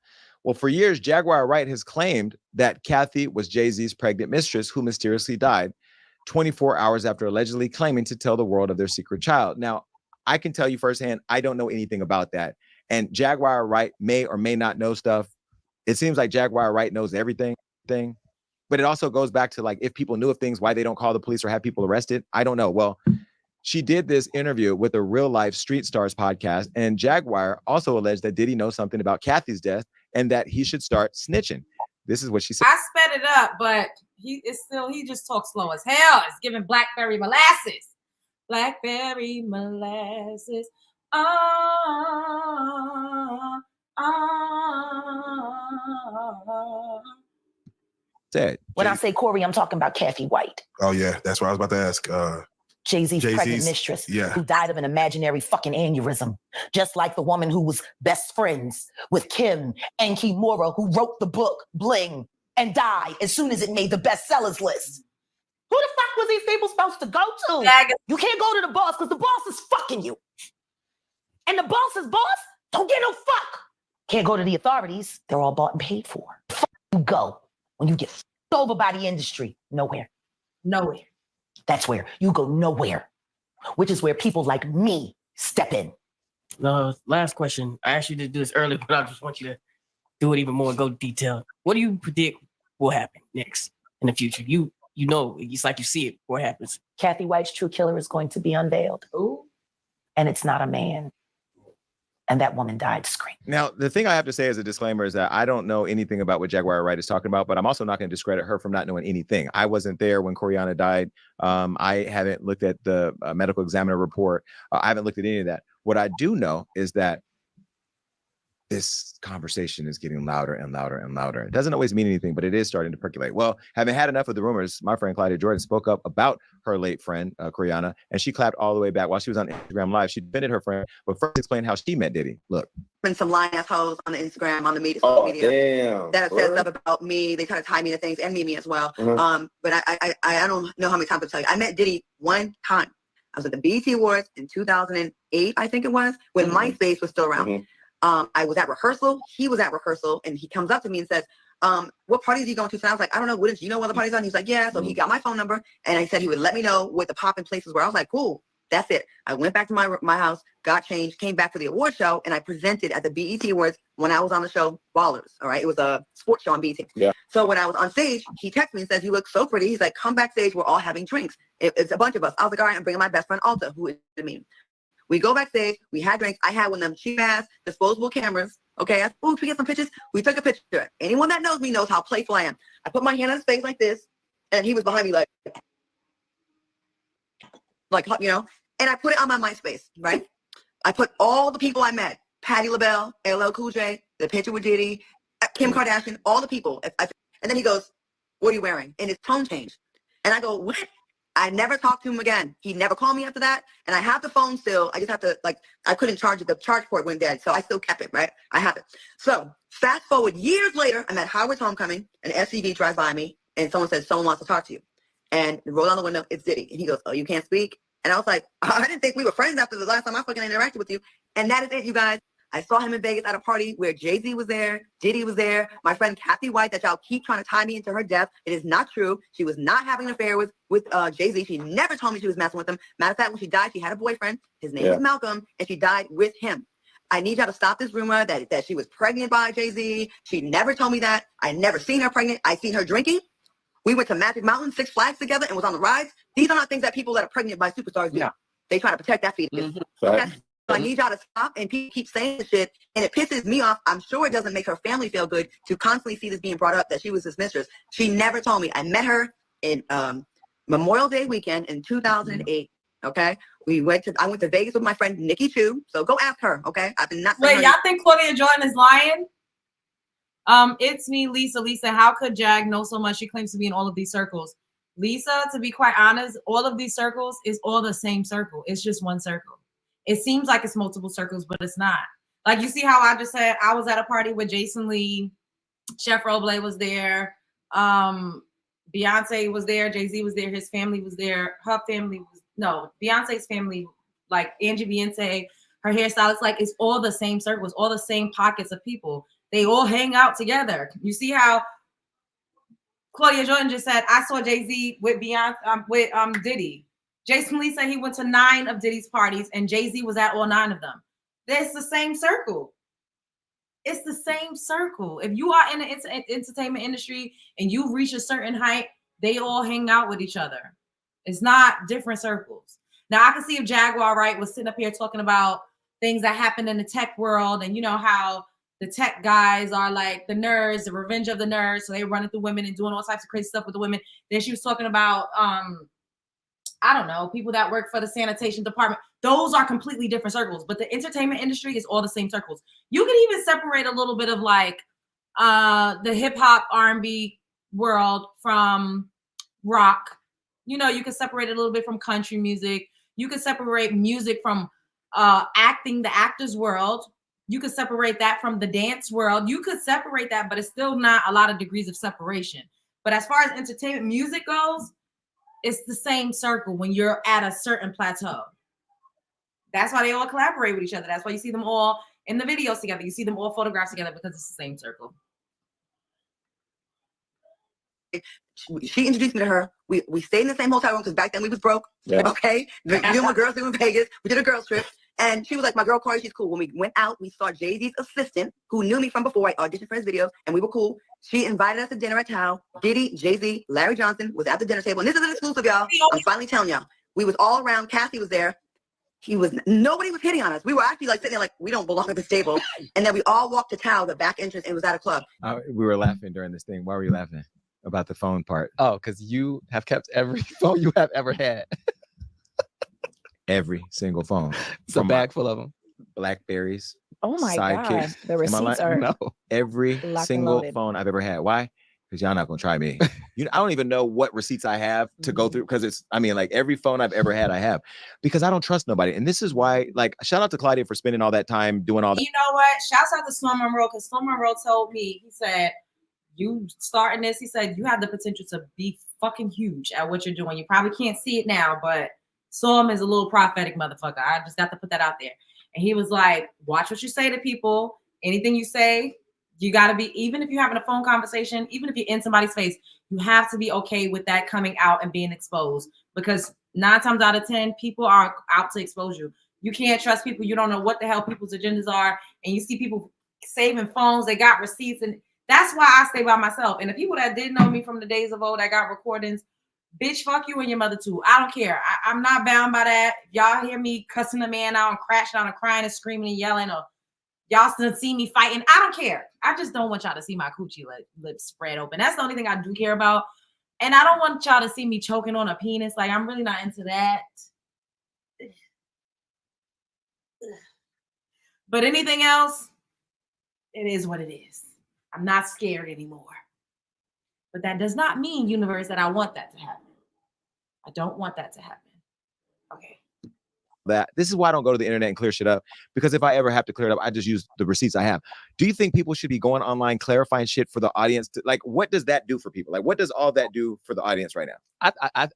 Well, for years, Jaguar Wright has claimed that Kathy was Jay-Z's pregnant mistress who mysteriously died 24 hours after allegedly claiming to tell the world of their secret child. Now, I can tell you firsthand, I don't know anything about that. And Jaguar Wright may or may not know stuff. It seems like Jaguar Wright knows everything. But it also goes back to, like, if people knew of things, why they don't call the police or have people arrested. I don't know. Well, she did this interview with a Real Life Street Stars podcast, and Jaguar also alleged that Diddy knows something about Kathy's death and that he should start snitching. This is what she said. I sped it up, but he just talks slow as hell. It's giving blackberry molasses. Blackberry molasses. When I say Corey, I'm talking about Kathy White. Oh, yeah. That's what I was about to ask. Jay-Z's pregnant mistress, who died of an imaginary fucking aneurysm, just like the woman who was best friends with Kim and Kimura, who wrote the book Bling and died as soon as it made the bestsellers list. Who the fuck was these people supposed to go to? You can't go to the boss because the boss is fucking you. And the boss's boss don't get no fuck. Can't go to the authorities. They're all bought and paid for. Fuck you go when you get fucked over by the industry. Nowhere. That's where you go, nowhere, which is where people like me step in. Last question. I asked you to do this earlier, but I just want you to do it even more, go detailed. What do you predict will happen next in the future? You know, it's like you see it, what happens. Kathy White's true killer is going to be unveiled. Ooh. And it's not a man. And that woman died screaming. Now, the thing I have to say as a disclaimer is that I don't know anything about what Jaguar Wright is talking about, but I'm also not going to discredit her from not knowing anything. I wasn't there when Coriana died. I haven't looked at the medical examiner report. I haven't looked at any of that. What I do know is that this conversation is getting louder and louder and louder. It doesn't always mean anything, but it is starting to percolate. Well, having had enough of the rumors, my friend Claudia Jordan spoke up about her late friend, Coriana, and she clapped all the way back while she was on Instagram Live. She defended her friend, but first explained how she met Diddy. Look. Been some lying assholes on the Instagram, on the media, social media Damn, that have said stuff about me. They try to tie me to things and Mimi as well. But I don't know how many times to tell you. I met Diddy one time. I was at the BET Awards in 2008, I think it was, when MySpace was still around. I was at rehearsal. He was at rehearsal, and he comes up to me and says, what parties are you going to? So I was like, I don't know. Wouldn't you know what the parties are? And he's like, yeah. So he got my phone number, and he said he would let me know what the popping places were. I was like, cool. That's it. I went back to my house, got changed, came back to the award show, and I presented at the BET Awards when I was on the show Ballers. All right. It was a sports show on BET. Yeah. So when I was on stage, he texted me and says, you look so pretty. He's like, come backstage. We're all having drinks. It's a bunch of us. I was like, all right, I'm bringing my best friend, Alta, who is me. We go backstage. We had drinks. I had one of them cheap-ass disposable cameras. Okay. I said, oh, can we get some pictures? We took a picture. Anyone that knows me knows how playful I am. I put my hand on his face like this, and he was behind me like, you know, and I put it on my MySpace, right? I put all the people I met, Patti LaBelle, LL Cool J, the picture with Diddy, Kim Kardashian, all the people. And then he goes, what are you wearing? And his tone changed. And I go, what? I never talked to him again. He never called me after that. And I have the phone still. I just have to, I couldn't charge it. The charge port went dead. So I still kept it, right? I have it. So fast forward years later, I'm at Howard's homecoming. An SUV drives by me. And someone says, someone wants to talk to you. And roll down the window. It's Diddy. And he goes, oh, you can't speak? And I was like, I didn't think we were friends after the last time I fucking interacted with you. And that is it, you guys. I saw him in Vegas at a party where Jay-Z was there, Diddy was there. My friend Kathy White, that y'all keep trying to tie me into her death. It is not true. She was not having an affair with Jay-Z. She never told me she was messing with him. Matter of fact, when she died, she had a boyfriend. His name was Malcolm, and she died with him. I need y'all to stop this rumor that she was pregnant by Jay-Z. She never told me that. I never seen her pregnant. I seen her drinking. We went to Magic Mountain, Six Flags together, and was on the rides. These are not things that people that are pregnant by superstars do. They try to protect that fetus. Okay? So I need y'all to stop and keep saying this shit, and it pisses me off. I'm sure it doesn't make her family feel good to constantly see this being brought up that she was his mistress. She never told me. I met her in Memorial Day weekend in 2008. Okay, I went to Vegas with my friend Nikki Chu. So go ask her. Okay, I've been not. Wait, y'all think Claudia Jordan is lying? It's me, Lisa. Lisa, how could Jag know so much? She claims to be in all of these circles. Lisa, to be quite honest, all of these circles is all the same circle. It's just one circle. It seems like it's multiple circles, but it's not. Like, you see how I just said I was at a party with Jason Lee, Chef Roble was there, Beyonce was there, Jay-Z was there, his family was there, her family was, no, Beyonce's family, like Angie Beyonce, her hairstylist, like it's all the same circles, all the same pockets of people. They all hang out together. You see how Claudia Jordan just said, I saw Jay-Z with Beyonce, with Diddy. Jason Lee said he went to 9 of Diddy's parties and Jay-Z was at all 9 of them. It's the same circle. It's the same circle. If you are in the entertainment industry and you reach a certain height, they all hang out with each other. It's not different circles. Now, I can see if Jaguar Wright was sitting up here talking about things that happened in the tech world, and you know how the tech guys are like the nerds, the revenge of the nerds, so they running through women and doing all types of crazy stuff with the women. Then she was talking about I don't know, people that work for the sanitation department. Those are completely different circles, but the entertainment industry is all the same circles. You can even separate a little bit of like the hip hop R&B world from rock. You know, you can separate it a little bit from country music. You can separate music from acting, the actors world. You could separate that from the dance world. You could separate that, but it's still not a lot of degrees of separation. But as far as entertainment music goes, it's the same circle when you're at a certain plateau. That's why they all collaborate with each other. That's why you see them all in the videos together. You see them all photographed together because it's the same circle. She introduced me to her. We stayed in the same hotel room because back then we was broke. Yeah. Okay. You know, my girls live in Vegas. We did a girls trip. And she was like, my girl Corey, she's cool. When we went out, we saw Jay-Z's assistant, who knew me from before. I auditioned for his videos, and we were cool. She invited us to dinner at Tao. Diddy, Jay-Z, Larry Johnson was at the dinner table. And this is an exclusive, y'all. I'm finally telling y'all. We was all around. Kathy was there. Nobody was hitting on us. We were actually like sitting there like, we don't belong at this table. And then we all walked to Tao, the back entrance, and it was at a club. We were laughing during this thing. Why were you laughing? About the phone part? Oh, because you have kept every phone you have ever had. Every single phone. It's a bag full of them. Blackberries. Oh my God. Sidekicks. The receipts are no. Every single phone I've ever had. Why? Because y'all not gonna try me. I don't even know what receipts I have to go through, because it's, I mean, like every phone I've ever had, I have, because I don't trust nobody. And this is why, like, shout out to Claudia for spending all that time doing all that. You know what? Shouts out to Storm Monroe, because Storm Monroe told me, he said, you starting this, he said, you have the potential to be fucking huge at what you're doing. You probably can't see it now, but Storm is a little prophetic motherfucker. I just got to put that out there. And he was like, watch what you say to people. Anything you say, you got to be, even if you're having a phone conversation, even if you're in somebody's face, you have to be okay with that coming out and being exposed, because 9 times out of 10, people are out to expose you. You can't trust people. You don't know what the hell people's agendas are. And you see people saving phones, they got receipts. And that's why I stay by myself. And the people that didn't know me from the days of old, I got recordings. Bitch, fuck you and your mother too. I don't care. I'm not bound by that. Y'all hear me cussing the man out and crashing out and crying and screaming and yelling, or y'all still see me fighting. I don't care. I just don't want y'all to see my coochie lips spread open. That's the only thing I do care about. And I don't want y'all to see me choking on a penis. Like, I'm really not into that. But anything else, it is what it is. I'm not scared anymore. But that does not mean, universe, that I want that to happen. I don't want that to happen. Okay. This is why I don't go to the internet and clear shit up, because if I ever have to clear it up, I just use the receipts I have. Do you think people should be going online clarifying shit for the audience? Like, what does that do for people? Like, what does all that do for the audience right now?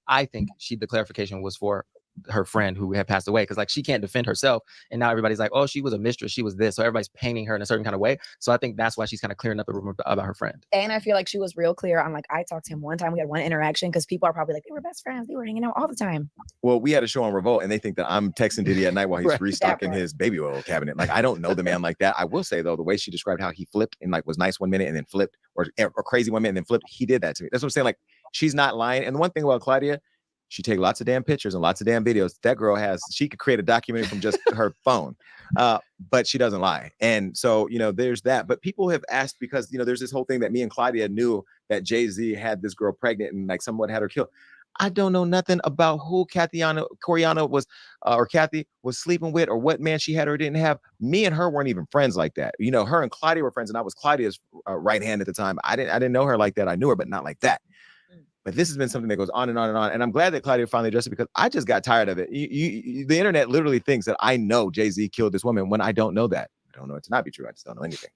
I think the clarification was for her friend who had passed away, because like she can't defend herself, and now everybody's like, oh, she was a mistress, she was this, so everybody's painting her in a certain kind of way. So I think that's why she's kind of clearing up the rumor about her friend. And I feel like she was real clear on, like, I talked to him one time, we had one interaction, because people are probably like, they were best friends, they were hanging out all the time. Well, we had a show on Revolt, and they think that I'm texting Diddy at night while he's restocking his baby oil cabinet. Like, I don't know the man like that. I will say though, the way she described how he flipped and like was nice one minute and then flipped, or crazy one minute and then flipped, he did that to me. That's what I'm saying. Like, she's not lying. And the one thing about Claudia, she take lots of damn pictures and lots of damn videos. That girl she could create a documentary from just her phone, but she doesn't lie. And so, you know, there's that. But people have asked, because, you know, there's this whole thing that me and Claudia knew that Jay-Z had this girl pregnant and like someone had her killed. I don't know nothing about who Coriana was, or Kathy was sleeping with, or what man she had or didn't have. Me and her weren't even friends like that. You know, her and Claudia were friends, and I was Claudia's right hand at the time. I didn't know her like that. I knew her, but not like that. But this has been something that goes on and on and on. And I'm glad that Claudia finally addressed it, because I just got tired of it. The internet literally thinks that I know Jay-Z killed this woman when I don't know that. I don't know it to not be true. I just don't know anything.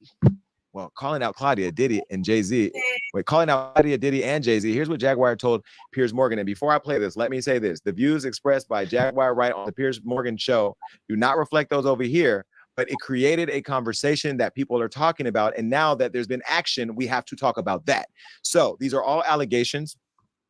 Well, calling out Claudia, Diddy, and Jay-Z. Wait, calling out Claudia, Diddy, and Jay-Z. Here's what Jaguar told Piers Morgan. And before I play this, let me say this. The views expressed by Jaguar Wright on the Piers Morgan show do not reflect those over here, but it created a conversation that people are talking about. And now that there's been action, we have to talk about that. So these are all allegations.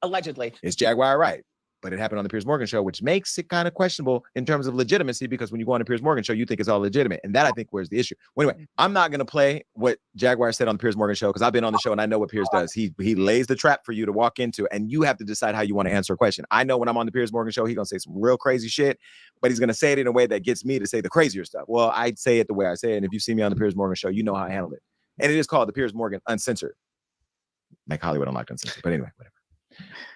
Allegedly. It's Jaguar Wright, but it happened on the Piers Morgan show, which makes it kind of questionable in terms of legitimacy, because when you go on the Piers Morgan show, you think it's all legitimate. And that, I think, where's the issue. Well, anyway, I'm not going to play what Jaguar said on the Piers Morgan show, because I've been on the show and I know what Piers does. He lays the trap for you to walk into, and you have to decide how you want to answer a question. I know when I'm on the Piers Morgan show, he's going to say some real crazy shit, but he's going to say it in a way that gets me to say the crazier stuff. Well, I'd say it the way I say it. And if you see me on the Piers Morgan show, you know how I handle it. And it is called the Piers Morgan Uncensored. Like Hollywood Unlocked Uncensored. But anyway, whatever.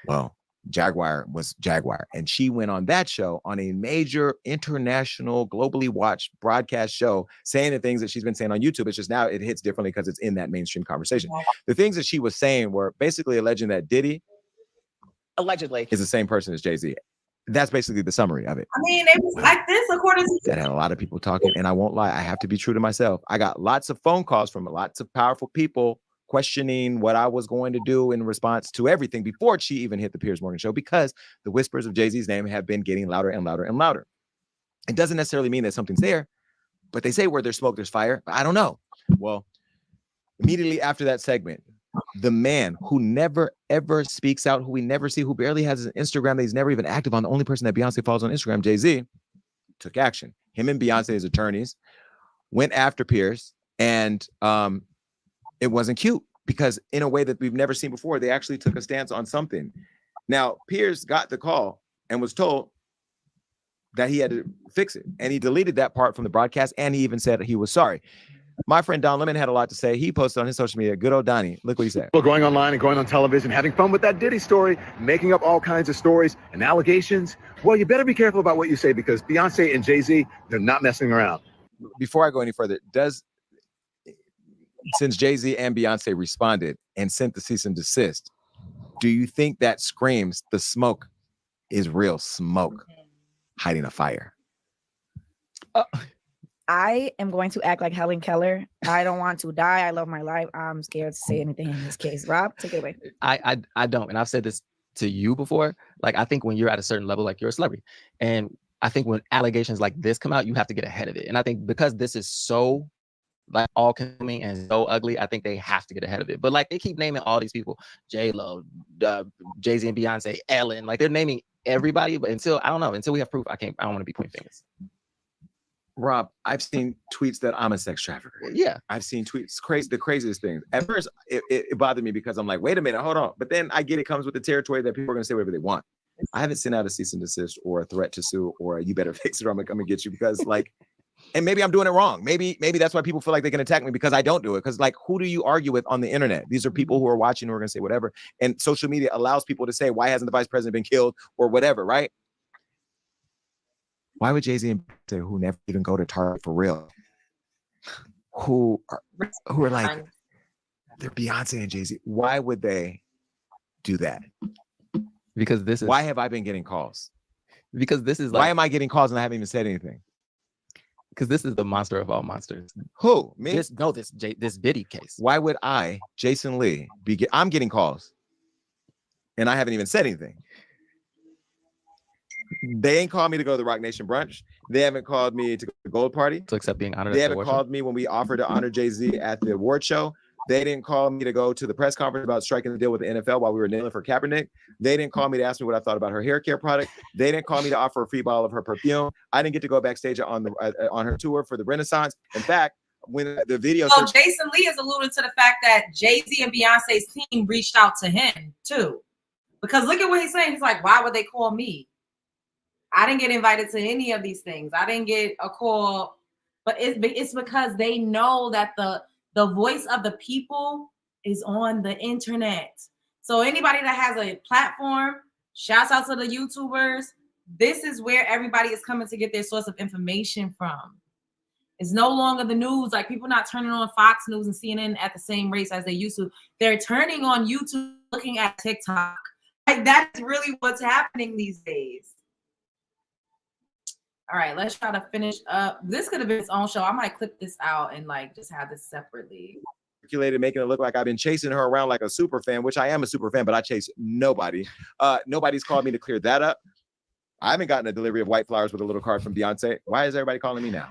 Well, Jaguar was Jaguar, and she went on that show, on a major international, globally watched broadcast show, saying the things that she's been saying on YouTube. It's just now it hits differently because it's in that mainstream conversation. The things that she was saying were basically alleging that Diddy allegedly is the same person as Jay-Z. That's basically the summary of it. I mean, it was like this, according to that had a lot of people talking, and I won't lie, I have to be true to myself. I got lots of phone calls from lots of powerful people questioning what I was going to do in response to everything before she even hit the Piers Morgan show, because the whispers of Jay-Z's name have been getting louder and louder and louder. It doesn't necessarily mean that something's there, but they say where there's smoke, there's fire. I don't know. Well, immediately after that segment, the man who never, ever speaks out, who we never see, who barely has an Instagram, that he's never even active on, the only person that Beyonce follows on Instagram, Jay-Z, took action. Him and Beyonce's attorneys went after Piers, and it wasn't cute, because in a way that we've never seen before, they actually took a stance on something. Now, Piers got the call and was told that he had to fix it, and he deleted that part from the broadcast, and he even said he was sorry. My friend Don Lemon had a lot to say. He posted on his social media, good old Donnie. Look what he said. Well, going online and going on television, having fun with that Diddy story, making up all kinds of stories and allegations. Well, you better be careful about what you say, because Beyonce and Jay-Z, they're not messing around. Before I go any further, since Jay-Z and Beyonce responded and sent the cease and desist, do you think that screams the smoke is real smoke hiding a fire? I am going to act like Helen Keller. I don't want to die. I love my life. I'm scared to say anything in this case. Rob, take it away. I don't. And I've said this to you before. Like, I think when you're at a certain level, like, you're a celebrity. And I think when allegations like this come out, you have to get ahead of it. And I think because this is so like all consuming and so ugly, I think they have to get ahead of it. But like, they keep naming all these people, J-Lo, Jay-Z and Beyonce, Ellen, like they're naming everybody. But until we have proof, I don't want to be pointing fingers. Rob, I've seen tweets that I'm a sex trafficker. Yeah. I've seen tweets, the craziest things. At first, it bothered me, because I'm like, wait a minute, hold on. But then I get it comes with the territory that people are going to say whatever they want. I haven't sent out a cease and desist or a threat to sue or a, you better fix it or I'm going to come and get you, because like, and maybe I'm doing it wrong. Maybe that's why people feel like they can attack me, because I don't do it. Because like, who do you argue with on the internet? These are people who are watching who are going to say whatever. And social media allows people to say, why hasn't the vice president been killed or whatever, right? Why would Jay-Z and Beyonce, who never even go to Target for real, who are like, they're Beyonce and Jay-Z, why would they do that? Because this is... Why have I been getting calls? Because this is like... Why am I getting calls and I haven't even said anything? Because this is the monster of all monsters. Who? Me? This Diddy case. Why would I, Jason Lee, I'm getting calls and I haven't even said anything? They ain't called me to go to the Rock Nation brunch. They haven't called me to go to the Gold Party. To accept being honored. They haven't called me when we offered to honor Jay-Z at the award show. They didn't call me to go to the press conference about striking the deal with the NFL while we were kneeling for Kaepernick. They didn't call me to ask me what I thought about her hair care product. They didn't call me to offer a free bottle of her perfume. I didn't get to go backstage on her tour for the Renaissance. In fact, when the video. So Jason Lee has alluded to the fact that Jay-Z and Beyonce's team reached out to him too. Because look at what he's saying. He's like, why would they call me? I didn't get invited to any of these things. I didn't get a call. But it's because they know that the voice of the people is on the internet. So anybody that has a platform, shouts out to the YouTubers. This is where everybody is coming to get their source of information from. It's no longer the news. Like, people not turning on Fox News and CNN at the same rates as they used to. They're turning on YouTube, looking at TikTok. Like, that's really what's happening these days. All right, let's try to finish up. This could have been its own show. I might clip this out and like just have this separately. Making it look like I've been chasing her around like a super fan, which I am a super fan, but I chase nobody. Nobody's called me to clear that up. I haven't gotten a delivery of white flowers with a little card from Beyonce. Why is everybody calling me now?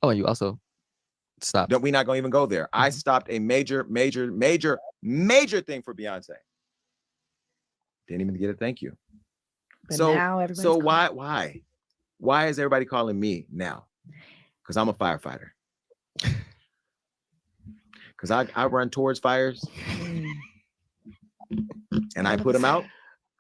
Oh, and you also stopped. We're not going to even go there. I stopped a major thing for Beyonce. Didn't even get a thank you. But so why is everybody calling me now? Because I'm a firefighter. Because I run towards fires and I put them out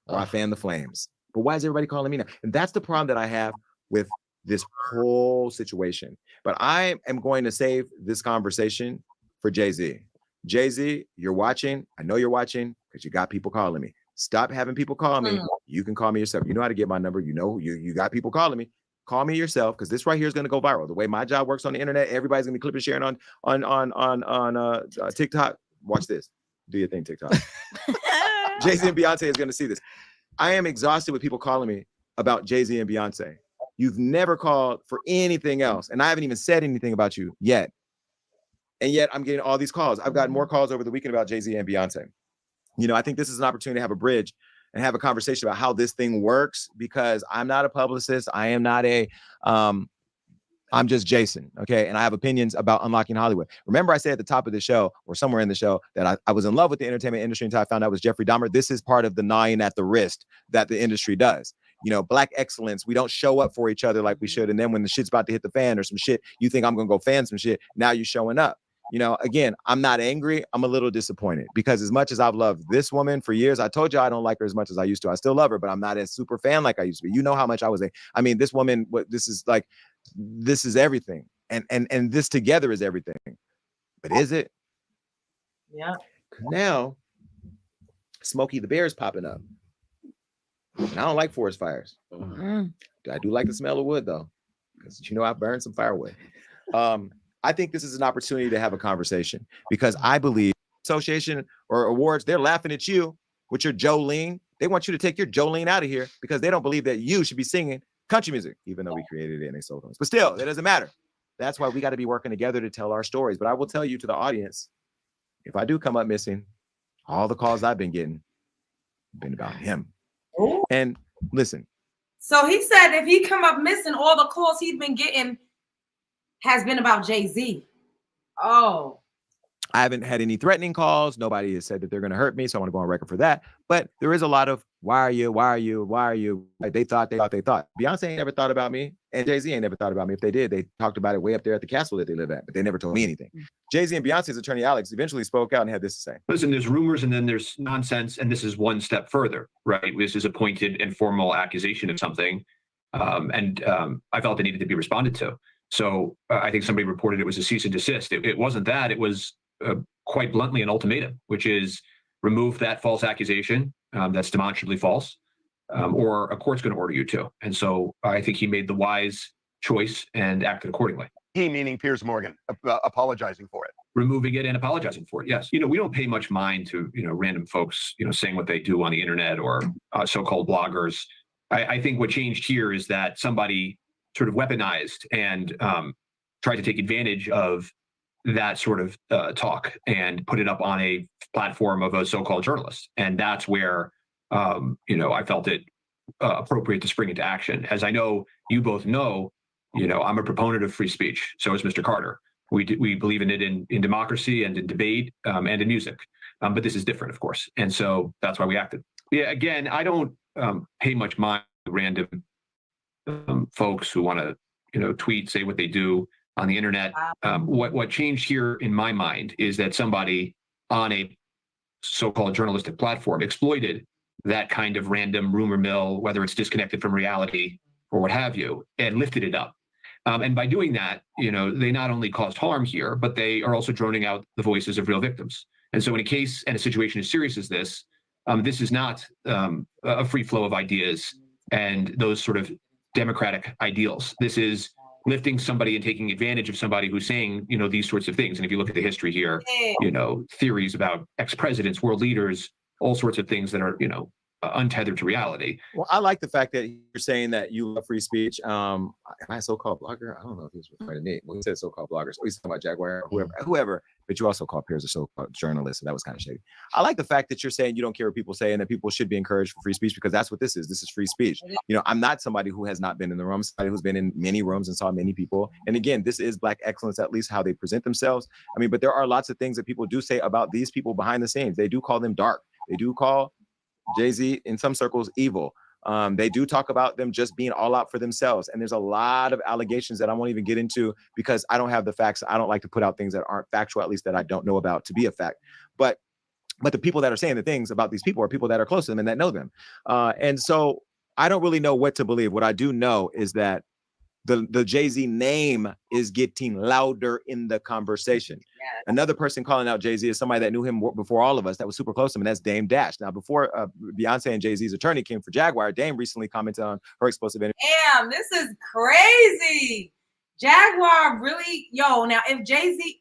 or I fan the flames. But why is everybody calling me now? And that's the problem that I have with this whole situation. But I am going to save this conversation for Jay-Z. Jay-Z, you're watching. I know you're watching because you got people calling me. Stop having people call me. You can call me yourself. You know how to get my number. You know, you got people calling me. Call me yourself, because this right here is going to go viral. The way my job works on the internet, everybody's going to be clipping, sharing on TikTok. Watch this. Do your thing, TikTok. Jay-Z and Beyonce is going to see this. I am exhausted with people calling me about Jay-Z and Beyonce. You've never called for anything else, and I haven't even said anything about you yet. And yet I'm getting all these calls. I've gotten more calls over the weekend about Jay-Z and Beyonce. You know, I think this is an opportunity to have a bridge and have a conversation about how this thing works, because I'm not a publicist. I am not I'm just Jason, okay? And I have opinions about unlocking Hollywood. Remember I said at the top of the show, or somewhere in the show, that I was in love with the entertainment industry until I found out it was Jeffrey Dahmer. This is part of the gnawing at the wrist that the industry does. You know, Black excellence. We don't show up for each other like we should. And then when the shit's about to hit the fan or some shit, you think I'm going to go fan some shit. Now you're showing up. You know, again, I'm not angry. I'm a little disappointed, because as much as I've loved this woman for years, I told you I don't like her as much as I used to. I still love her, but I'm not a super fan like I used to be. You know how much I was. I mean, this woman, this is everything. And this together is everything. But is it? Yeah. Now, Smokey the Bear is popping up. And I don't like forest fires. I do like the smell of wood, though, because, you know, I've burned some firewood. I think this is an opportunity to have a conversation, because I believe association or awards, they're laughing at you with your Jolene. They want you to take your Jolene out of here because they don't believe that you should be singing country music, even though we created it and they sold us. But still, that doesn't matter. That's why we got to be working together to tell our stories. But I will tell you, to the audience, if I do come up missing, all the calls I've been getting have been about him. Ooh. And listen. So he said if he come up missing, all the calls he's been getting has been about Jay-Z. Oh. I haven't had any threatening calls. Nobody has said that they're going to hurt me, so I want to go on record for that. But there is a lot of, why are you? Like, they thought. Beyonce ain't never thought about me, and Jay-Z ain't never thought about me. If they did, they talked about it way up there at the castle that they live at, but they never told me anything. Jay-Z and Beyonce's attorney, Alex, eventually spoke out and had this to say. Listen, there's rumors and then there's nonsense, and this is one step further, right? This is a pointed and formal accusation of something, I felt it needed to be responded to. So I think somebody reported it was a cease and desist. It wasn't that. It was quite bluntly an ultimatum, which is remove that false accusation that's demonstrably false, or a court's going to order you to. And so I think he made the wise choice and acted accordingly. He, meaning Piers Morgan, apologizing for it. Removing it and apologizing for it, yes. You know, we don't pay much mind to, random folks, saying what they do on the internet, or so-called bloggers. I think what changed here is that somebody sort of weaponized and tried to take advantage of that sort of talk and put it up on a platform of a so-called journalist. And that's where, I felt it appropriate to spring into action. As I know you both know, I'm a proponent of free speech. So is Mr. Carter. We believe in it in democracy and in debate and in music. But this is different, of course. And so that's why we acted. Yeah, again, I don't pay much mind to random folks who want to, tweet, say what they do on the internet. What changed here in my mind is that somebody on a so-called journalistic platform exploited that kind of random rumor mill, whether it's disconnected from reality or what have you, and lifted it up. And by doing that, they not only caused harm here, but they are also droning out the voices of real victims. And so in a case and a situation as serious as this is not a free flow of ideas and those sort of democratic ideals. This is lifting somebody and taking advantage of somebody who's saying, these sorts of things. And if you look at the history here, theories about ex-presidents, world leaders, all sorts of things that are, untethered to reality. Well, I like the fact that you're saying that you love free speech. Am I a so-called blogger? I don't know if he was referring to me. Well, he said so-called bloggers. He's talking about Jaguar, whoever. But you also call peers a so-called journalist, and that was kind of shady. I like the fact that you're saying you don't care what people say and that people should be encouraged for free speech, because that's what this is. This is free speech. I'm not somebody who has not been in the room, somebody who's been in many rooms and saw many people. And again, this is Black excellence, at least how they present themselves. But there are lots of things that people do say about these people behind the scenes. They do call them dark. They do call Jay-Z in some circles evil. They do talk about them just being all out for themselves. And there's a lot of allegations that I won't even get into because I don't have the facts. I don't like to put out things that aren't factual, at least that I don't know about, to be a fact. But the people that are saying the things about these people are people that are close to them and that know them. And so I don't really know what to believe. What I do know is that the Jay-Z name is getting louder in the conversation. Yes. Another person calling out Jay-Z is somebody that knew him before all of us, that was super close to him, and that's Dame Dash. Now, before Beyonce and Jay-Z's attorney came for Jaguar, Dame recently commented on her explosive interview. Damn, this is crazy. Jaguar really, now if Jay-Z,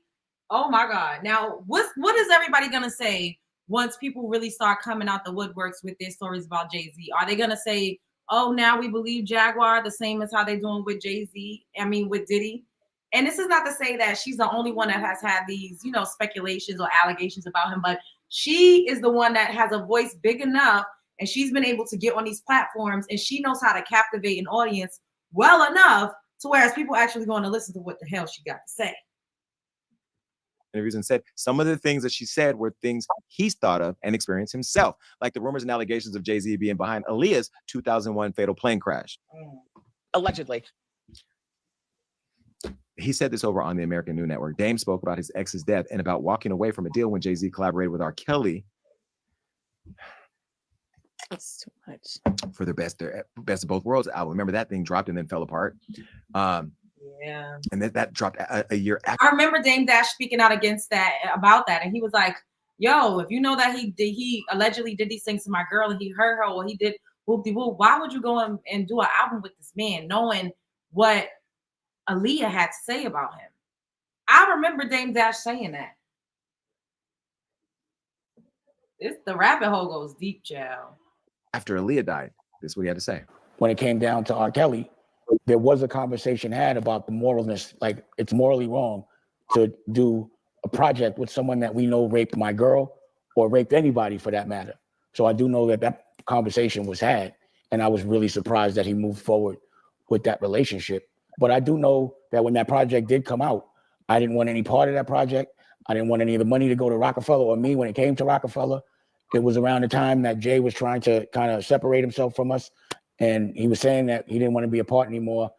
oh my God. Now, what is everybody gonna say once people really start coming out the woodworks with their stories about Jay-Z? Are they gonna say, oh, now we believe Jaguar the same as how they're doing with Jay-Z, with Diddy? And this is not to say that she's the only one that has had these, speculations or allegations about him, but she is the one that has a voice big enough, and she's been able to get on these platforms, and she knows how to captivate an audience well enough to whereas people actually going to listen to what the hell she got to say. Interviews and said some of the things that she said were things he's thought of and experienced himself, like the rumors and allegations of Jay-Z being behind Aaliyah's 2001 fatal plane crash. Allegedly. He said this over on the American News Network. Dame spoke about his ex's death and about walking away from a deal when Jay-Z collaborated with R. Kelly. It's too much. For their Best of Both Worlds album. Remember that thing dropped and then fell apart. Yeah. And that dropped a year after. I remember Dame Dash speaking out about that. And he was like, yo, if you know that he allegedly did these things to my girl and he hurt her or he did whoop-de-whoop, why would you go and do an album with this man knowing what Aaliyah had to say about him? I remember Dame Dash saying that. The rabbit hole goes deep, child. After Aaliyah died, this is what he had to say. When it came down to R. Kelly, there was a conversation had about the moralness, like it's morally wrong to do a project with someone that we know raped my girl or raped anybody for that matter. So I do know that conversation was had, and I was really surprised that he moved forward with that relationship. But I do know that when that project did come out, I didn't want any part of that project. I didn't want any of the money to go to Rockefeller or me when it came to Rockefeller. It was around the time that Jay was trying to kind of separate himself from us. And he was saying that he didn't want to be a part anymore.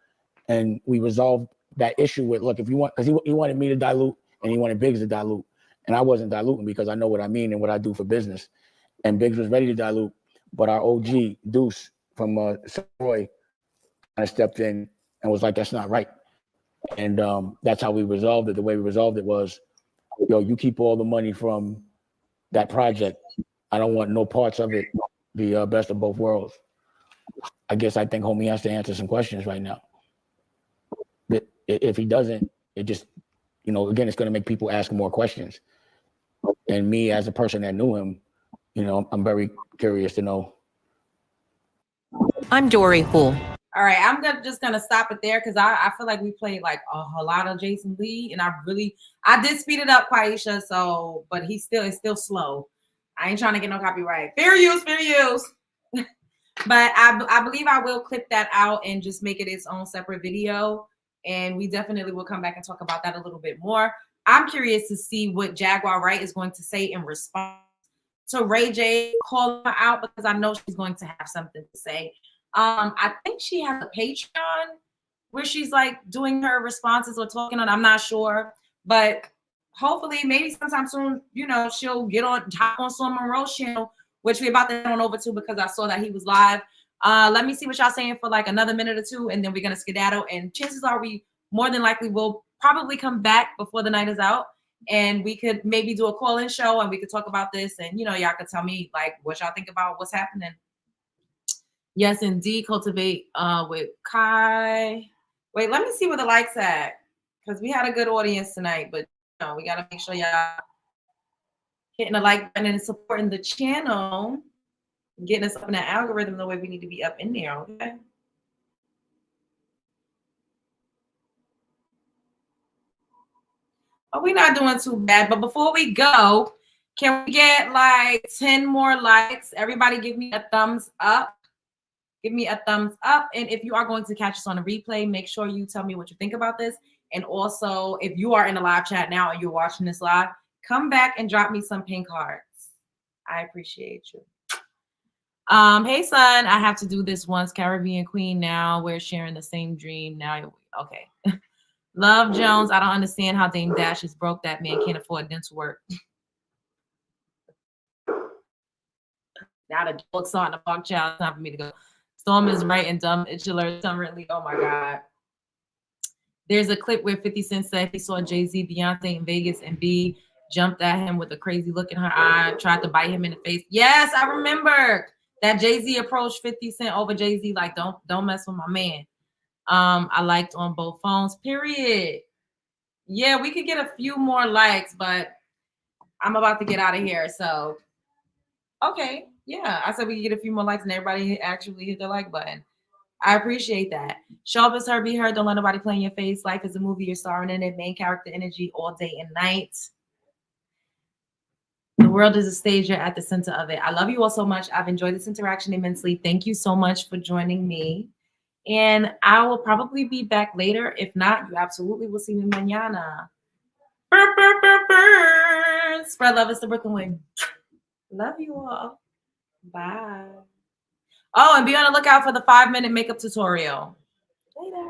And we resolved that issue with, look, if you want, because he wanted me to dilute and he wanted Biggs to dilute. And I wasn't diluting because I know what I mean and what I do for business. And Biggs was ready to dilute. But our OG, Deuce from Roy, kind of stepped in and was like, that's not right. And that's how we resolved it. The way we resolved it was, yo, you keep all the money from that project. I don't want no parts of it. The best of both worlds. I guess I think homie has to answer some questions right now. But if he doesn't, it just, again, it's going to make people ask more questions. And me as a person that knew him, I'm very curious to know. I'm Dory Poole. All right, I'm just gonna stop it there because I feel like we played like a lot of Jason Lee, and I did speed it up, Quaisha. So, but it's still slow. I ain't trying to get no copyright. Fair use. But I believe I will clip that out and just make it its own separate video. And we definitely will come back and talk about that a little bit more. I'm curious to see what Jaguar Wright is going to say in response to Ray J calling her out, because I know she's going to have something to say. I think she has a Patreon where she's like doing her responses or talking on. I'm not sure, but hopefully, maybe sometime soon, you know, she'll get on top on Storm Monroe's channel, which we're about to head on over to because I saw that he was live. Let me see what y'all saying for like another minute or two, and then we're gonna skedaddle. And chances are we more than likely will probably come back before the night is out, and we could maybe do a call-in show and we could talk about this, and you know, y'all could tell me like what y'all think about what's happening. Yes, indeed, cultivate with Kai. Wait, let me see where the likes at, because we had a good audience tonight, but you know, we gotta make sure y'all hitting the like button and supporting the channel, getting us up in that algorithm the way we need to be up in there, okay? But we're not doing too bad. But before we go, can we get like 10 more likes? Everybody give me a thumbs up. Give me a thumbs up. And if you are going to catch us on a replay, make sure you tell me what you think about this. And also, if you are in the live chat now and you're watching this live, come back and drop me some pink hearts. I appreciate you. Hey son, I have to do this once. Caribbean Queen now. We're sharing the same dream now. Okay. Love Jones. I don't understand how Dame Dash is broke. That man can't afford dental work. Now the jokes on the fuck child. It's time for me to go. Storm is right and dumb. It's alert. Really. Oh my God. There's a clip where 50 Cent said he saw Jay-Z, Beyonce in Vegas, and B jumped at him with a crazy look in her eye, tried to bite him in the face. Yes, I remember that Jay-Z approached 50 Cent over Jay-Z, like, don't mess with my man. I liked on both phones, period. Yeah, we could get a few more likes, but I'm about to get out of here. So, okay. Yeah, I said we could get a few more likes and everybody actually hit the like button. I appreciate that. Show up as her, be heard. Don't let nobody play in your face. Life is a movie. You're starring in it. Main character energy all day and night. The world is a stage. You're at the center of it. I love you all so much. I've enjoyed this interaction immensely. Thank you so much for joining me. And I will probably be back later. If not, you absolutely will see me mañana. Burr, burr, burr, burr. Spread love. It's the Brooklyn way. Love you all. Bye. Oh, and be on the lookout for the 5-minute makeup tutorial. Later.